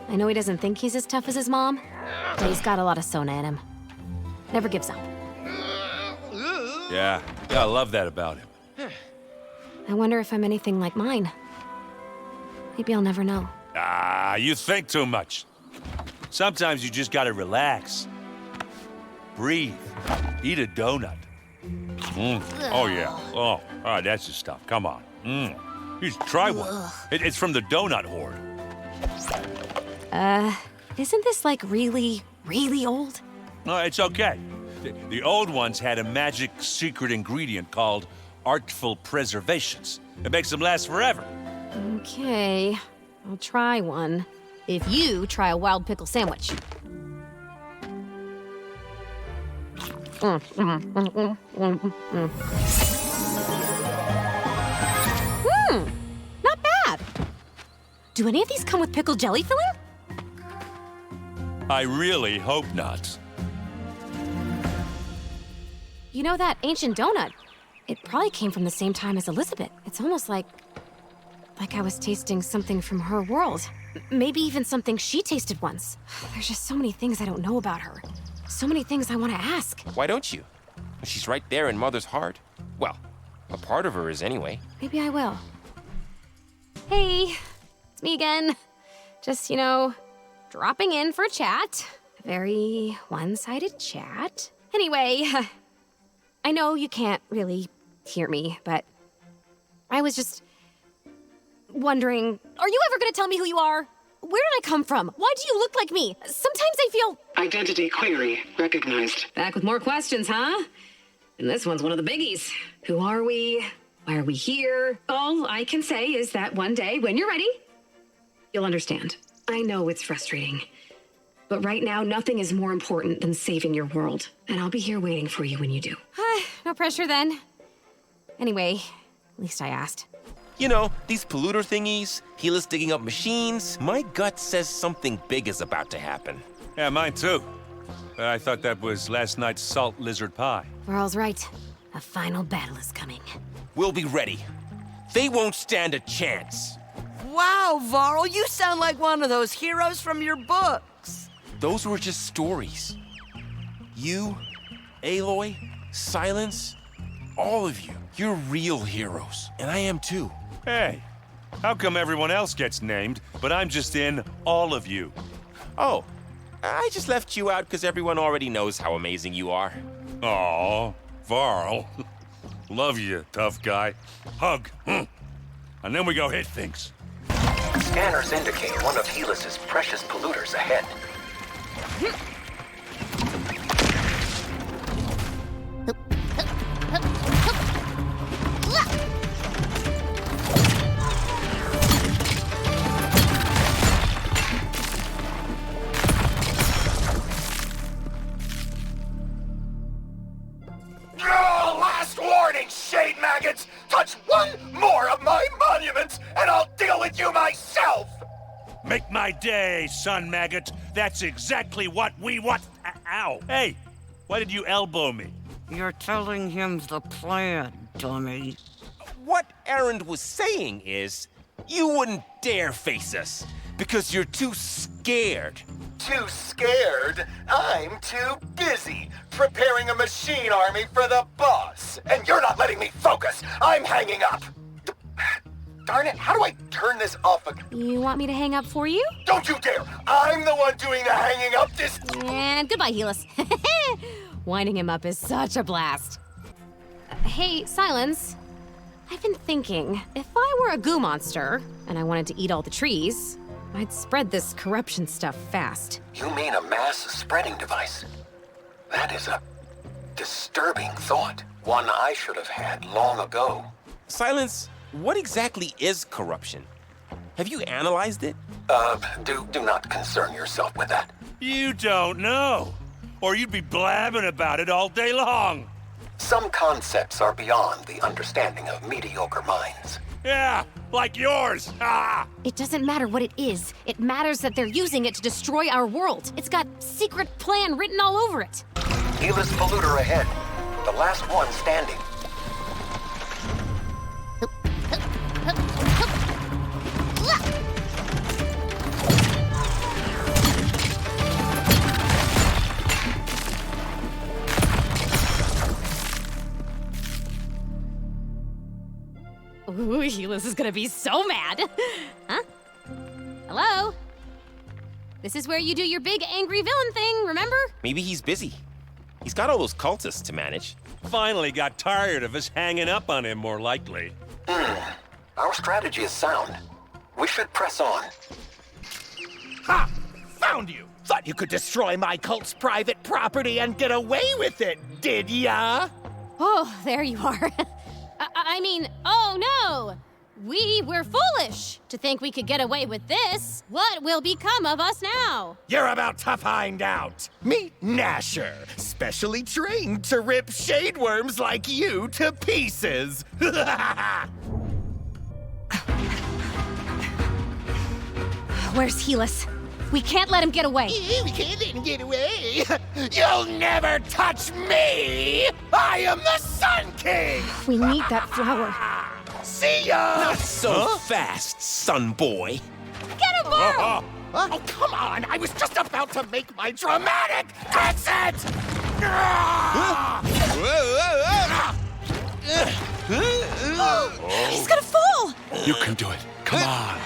I know he doesn't think he's as tough as his mom, but he's got a lot of Sona in him. Never gives up.
Yeah, I love that about him.
I wonder if I'm anything like mine. Maybe I'll never know.
Ah, you think too much. Sometimes you just gotta relax. Breathe. Eat a donut. Oh, yeah. Oh, that's the stuff. Come on. You should try one. It's from the donut horde.
Isn't this like really, really old?
No, it's okay. The old ones had a magic secret ingredient called artful preservations. It makes them last forever.
Okay, I'll try one. If you try a wild pickle sandwich. Not bad. Do any of these come with pickle jelly filling?
I really hope not.
You know that ancient donut? It probably came from the same time as Elizabeth. It's almost like I was tasting something from her world. Maybe even something she tasted once. There's just so many things I don't know about her. So many things I want to ask.
Why don't you? She's right there in Mother's heart. Well, a part of her is anyway.
Maybe I will. Hey, it's me again. Just, dropping in for a chat. A very one-sided chat. Anyway, I know you can't really hear me, but I was just wondering, are you ever gonna tell me who you are? Where did I come from? Why do you look like me? Sometimes I feel...
Identity query recognized.
Back with more questions, huh? And this one's one of the biggies. Who are we? Why are we here? All I can say is that one day, when you're ready, you'll understand. I know it's frustrating, but right now, nothing is more important than saving your world. And I'll be here waiting for you when you do.
No pressure then. Anyway, at least I asked.
You know, these polluter thingies, Helis digging up machines, my gut says something big is about to happen.
Yeah, mine too. I thought that was last night's salt lizard pie.
Varl's right. A final battle is coming.
We'll be ready. They won't stand a chance.
Wow, Varl, you sound like one of those heroes from your books.
Those were just stories. You, Aloy, Sylens, all of you, you're real heroes. And I am too.
Hey, how come everyone else gets named, but I'm just in all of you?
Oh, I just left you out because everyone already knows how amazing you are.
Aw, Varl. Love you, tough guy. Hug. And then we go hit things.
Scanners indicate one of Helis's precious polluters ahead. Last warning, shade maggots! Touch one more of my monuments, and I'll deal with you myself!
Make my day, son maggot. That's exactly what we want. Ow. Hey, why did you elbow me?
You're telling him the plan. dummy.
What Erend was saying is, you wouldn't dare face us, because you're too scared.
Too scared? I'm too busy preparing a machine army for the boss. And you're not letting me focus. I'm hanging up. Darn it, how do I turn this off again?
You want me to hang up for you?
Don't you dare! I'm the one doing the hanging up this...
And goodbye, Helis. Winding him up is such a blast. Hey, Sylens. I've been thinking, if I were a goo monster, and I wanted to eat all the trees, I'd spread this corruption stuff fast.
You mean a mass spreading device? That is a disturbing thought. One I should have had long ago.
Sylens, what exactly is corruption? Have you analyzed it?
Do not concern yourself with that.
You don't know, or you'd be blabbing about it all day long.
Some concepts are beyond the understanding of mediocre minds.
Yeah, like yours. Ah!
It doesn't matter what it is. It matters that they're using it to destroy our world. It's got secret plan written all over it.
Helis polluter ahead. The last one standing.
Ooh, Helis is gonna be so mad. Huh? Hello? This is where you do your big angry villain thing, remember?
Maybe he's busy. He's got all those cultists to manage.
Finally got tired of us hanging up on him, more likely.
Our strategy is sound. We should press on.
Ha! Found you! Thought you could destroy my cult's private property and get away with it, did ya?
Oh, there you are. I mean, oh no! We were foolish to think we could get away with this. What will become of us now?
You're about to find out. Meet Gnasher, specially trained to rip shadeworms like you to pieces.
Where's Helis? We can't let him get away.
We can't let him get away. You'll never touch me! I am the Sun King!
We need that flower.
See ya!
Not so fast, son boy.
Get him, Burl!
Oh, come on! I was just about to make my dramatic exit!
He's gonna fall!
You can do it. Come on.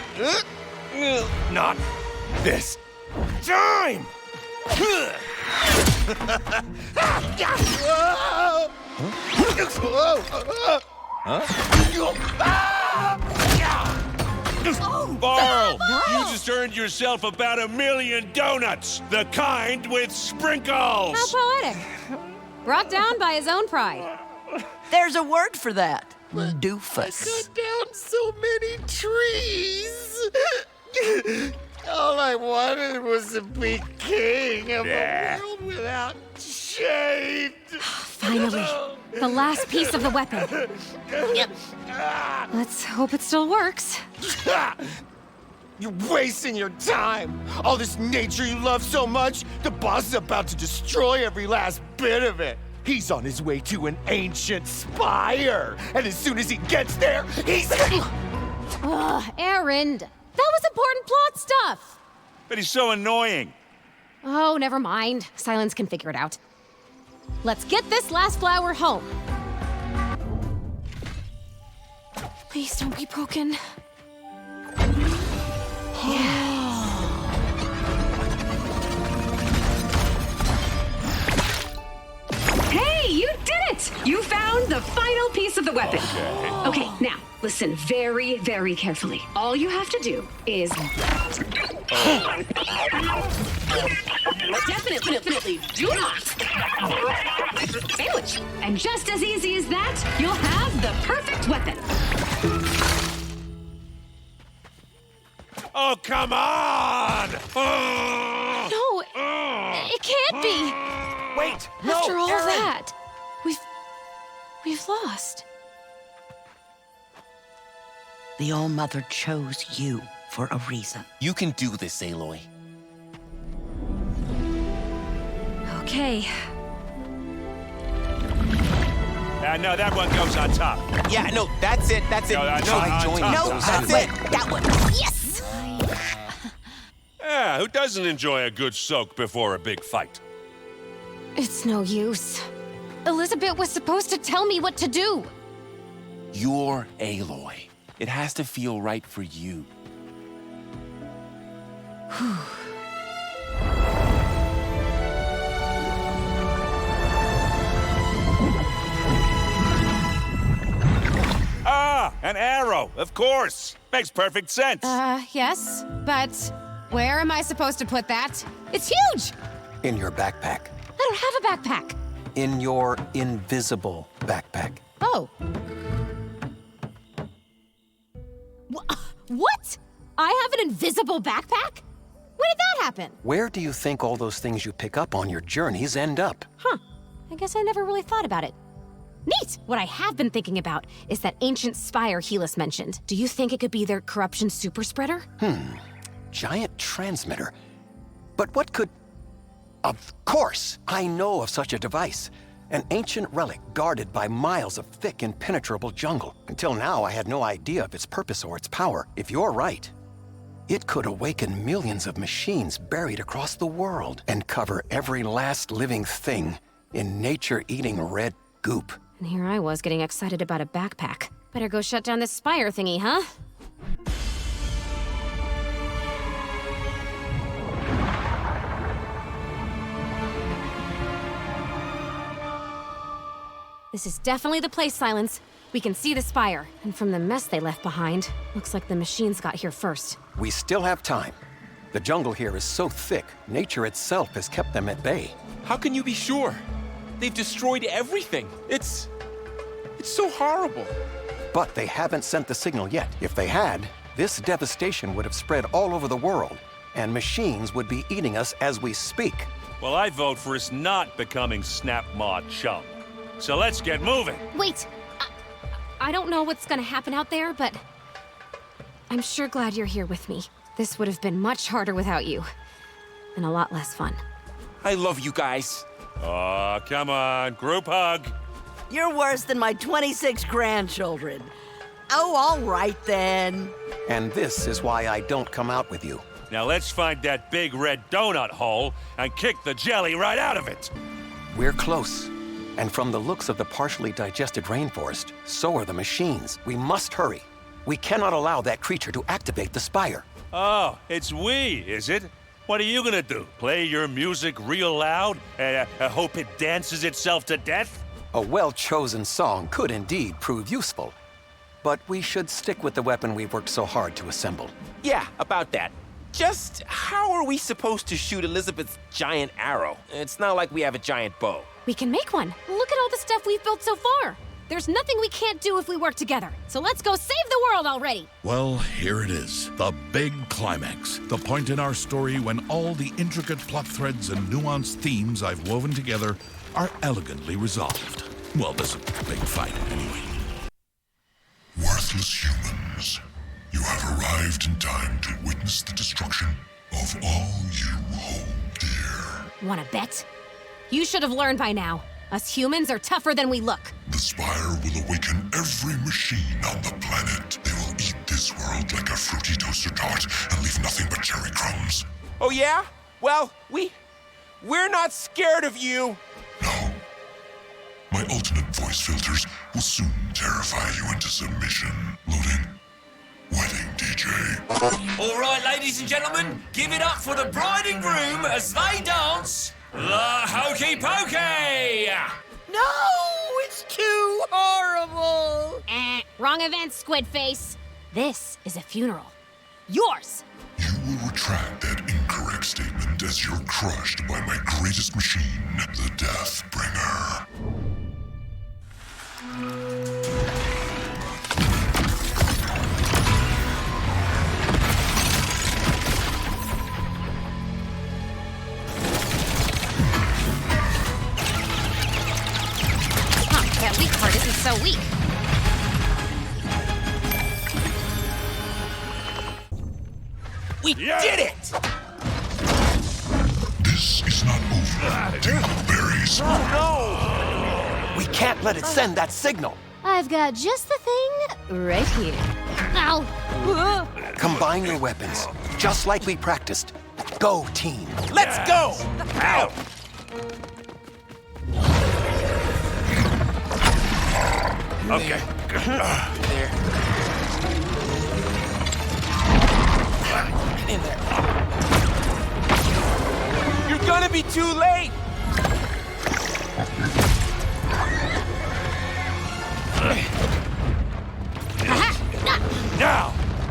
Not this time!
Barl, you just earned yourself about 1,000,000 donuts, the kind with sprinkles.
How poetic. Brought down by his own pride.
There's a word for that. Doofus.
Cut down so many trees. All I wanted was to be king of a world without shade.
Finally, the last piece of the weapon.
Yep.
Let's hope it still works.
You're wasting your time. All this nature you love so much, the boss is about to destroy every last bit of it. He's on his way to an ancient spire. And as soon as he gets there, he's...
Ugh, Erend. That was important plot stuff.
But he's so annoying.
Oh, never mind. Sylens can figure it out. Let's get this last flower home. Please don't be broken.
Hey, you did it! You found the final piece of the weapon. Okay, now, listen very, very carefully. All you have to do is... Definitely do not sandwich. And just as easy as that, you'll have the perfect weapon.
Oh, come on!
No, it can't be.
Wait,
After
no,
all
Aaron.
that, we've lost.
The All-Mother chose you for a reason.
You can do this, Aloy.
Okay.
No, that one goes on top.
Yeah, no, that's it. That's it.
No, that's
no,
on
join
top.
No, that's it. That one. Yes!
Yeah, who doesn't enjoy a good soak before a big fight?
It's no use. Elizabeth was supposed to tell me what to do.
You're Aloy. It has to feel right for you.
Ah, an arrow, of course. Makes perfect sense.
Yes, but where am I supposed to put that? It's huge!
In your backpack.
I don't have a backpack.
In your invisible backpack.
Oh. What? I have an invisible backpack? When did that happen?
Where do you think all those things you pick up on your journeys end up?
Huh. I guess I never really thought about it. Neat! What I have been thinking about is that ancient Spire Helis mentioned. Do you think it could be their corruption super spreader?
Giant transmitter. But what could... Of course! I know of such a device. An ancient relic guarded by miles of thick, impenetrable jungle. Until now, I had no idea of its purpose or its power. If you're right, it could awaken millions of machines buried across the world and cover every last living thing in nature-eating red goop.
And here I was getting excited about a backpack. Better go shut down this Spire thingy, huh? This is definitely the place, Sylens. We can see the Spire, and from the mess they left behind, looks like the machines got here first.
We still have time. The jungle here is so thick, nature itself has kept them at bay.
How can you be sure? They've destroyed everything. It's so horrible.
But they haven't sent the signal yet. If they had, this devastation would have spread all over the world, and machines would be eating us as we speak.
Well, I vote for us not becoming Snap Maw Chum. So let's get moving.
Wait! I don't know what's gonna happen out there, but I'm sure glad you're here with me. This would have been much harder without you, and a lot less fun.
I love you guys.
Oh, come on, group hug.
You're worse than my 26 grandchildren. Oh, all right then.
And this is why I don't come out with you.
Now let's find that big red donut hole and kick the jelly right out of it.
We're close. And from the looks of the partially digested rainforest, so are the machines. We must hurry. We cannot allow that creature to activate the Spire.
Oh, it's we, is it? What are you gonna do? Play your music real loud and hope it dances itself to death?
A well-chosen song could indeed prove useful. But we should stick with the weapon we've worked so hard to assemble.
Yeah, about that. Just how are we supposed to shoot Elizabeth's giant arrow? It's not like we have a giant bow.
We can make one. Look at all the stuff we've built so far. There's nothing we can't do if we work together. So let's go save the world already.
Well, here it is. The big climax. The point in our story when all the intricate plot threads and nuanced themes I've woven together are elegantly resolved. Well, this big fight, anyway.
Worthless humans, you have arrived in time to witness the destruction of all you hold dear.
Wanna bet? You should have learned by now. Us humans are tougher than we look.
The Spire will awaken every machine on the planet. They will eat this world like a fruity toaster tart and leave nothing but cherry crumbs.
Oh yeah? Well, we're not scared of you.
No. My ultimate voice filters will soon terrify you into submission. Loading. Wedding DJ.
All right, ladies and gentlemen, give it up for the bride and groom as they dance La Hokey Pokey!
No, it's too horrible.
Wrong event, Squid Face. This is a funeral. Yours.
You will retract that incorrect statement as you're crushed by my greatest machine, the Death Bringer.
That weak part isn't so weak.
We did it!
This is not over. Take the berries.
Oh
We can't let it send that signal.
I've got just the thing right here. Ow!
Combine your weapons, just like we practiced. Go, team.
Let's go! Ow!
Okay.
There. In there.
You're gonna be too late!
Now,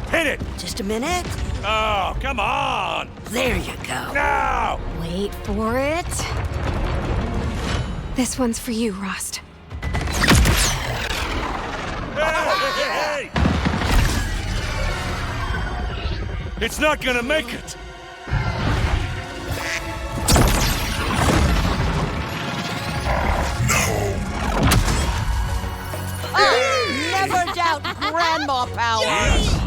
hit it!
Just a minute.
Oh, come on!
There you go.
Now!
Wait for it. This one's for you, Rost.
Hey! It's not gonna make it!
Never doubt grandma power.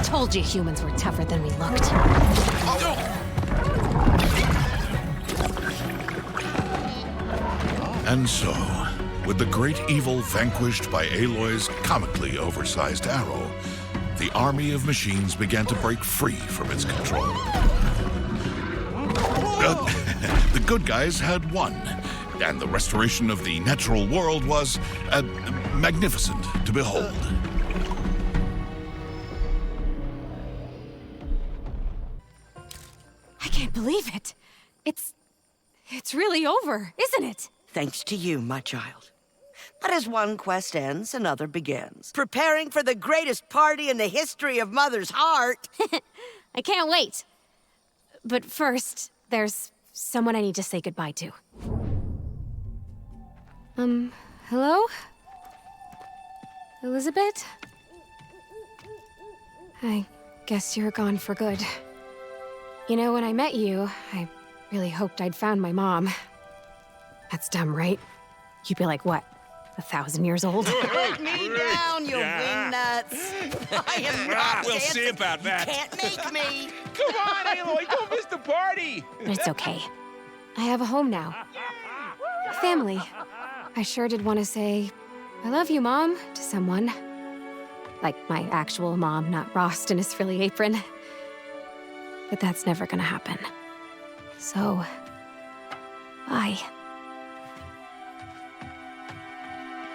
Told you humans were tougher than we looked.
And so, with the great evil vanquished by Aloy's comically oversized arrow, the army of machines began to break free from its control. The good guys had won, and the restoration of the natural world was magnificent to behold.
I can't believe it. It's really over, isn't it?
Thanks to you, my child. But as one quest ends, another begins. Preparing for the greatest party in the history of Mother's heart.
I can't wait. But first, there's someone I need to say goodbye to. Hello? Elizabeth? I guess you're gone for good. You know, when I met you, I really hoped I'd found my mom. That's dumb, right? You'd be like, what, 1,000 years old?
Put me down, you wingnuts. I am not
We'll
dancing.
see about that.
You can't make me.
Come on, Aloy, don't miss the party!
But it's okay. I have a home now. A family. I sure did want to say, I love you, Mom, to someone. Like my actual mom, not Rost in his frilly apron. But that's never gonna happen. So, bye.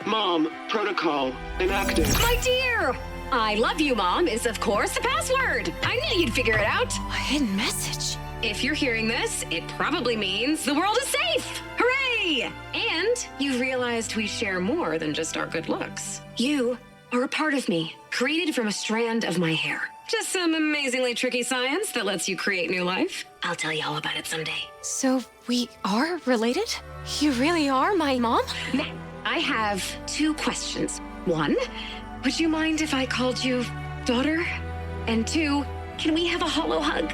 Mom, protocol inactive.
My dear! I love you, Mom, is of course the password. I knew you'd figure it out.
A hidden message.
If you're hearing this, it probably means the world is safe. Hooray! And you've realized we share more than just our good looks. You are a part of me, created from a strand of my hair. Just some amazingly tricky science that lets you create new life. I'll tell you all about it someday.
So, we are related? You really are my mom?
Now, I have 2 questions. 1, would you mind if I called you daughter? And 2, can we have a hollow hug?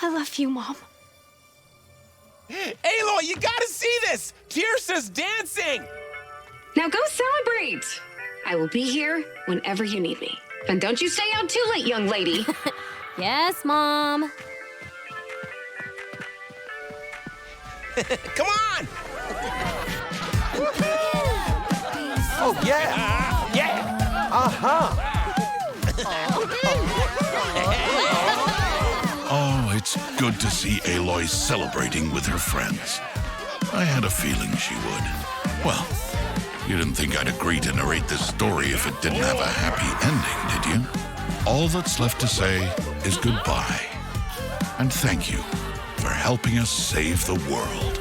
I love you, Mom.
Aloy, you gotta see this! Tirsa's dancing!
Now go celebrate! I will be here whenever you need me. And don't you stay out too late, young lady.
Yes, Mom.
Come on!
Oh, yeah!
Yeah!
Uh-huh!
Oh, it's good to see Aloy celebrating with her friends. I had a feeling she would. Well, you didn't think I'd agree to narrate this story if it didn't have a happy ending, did you? All that's left to say is goodbye. And thank you for helping us save the world.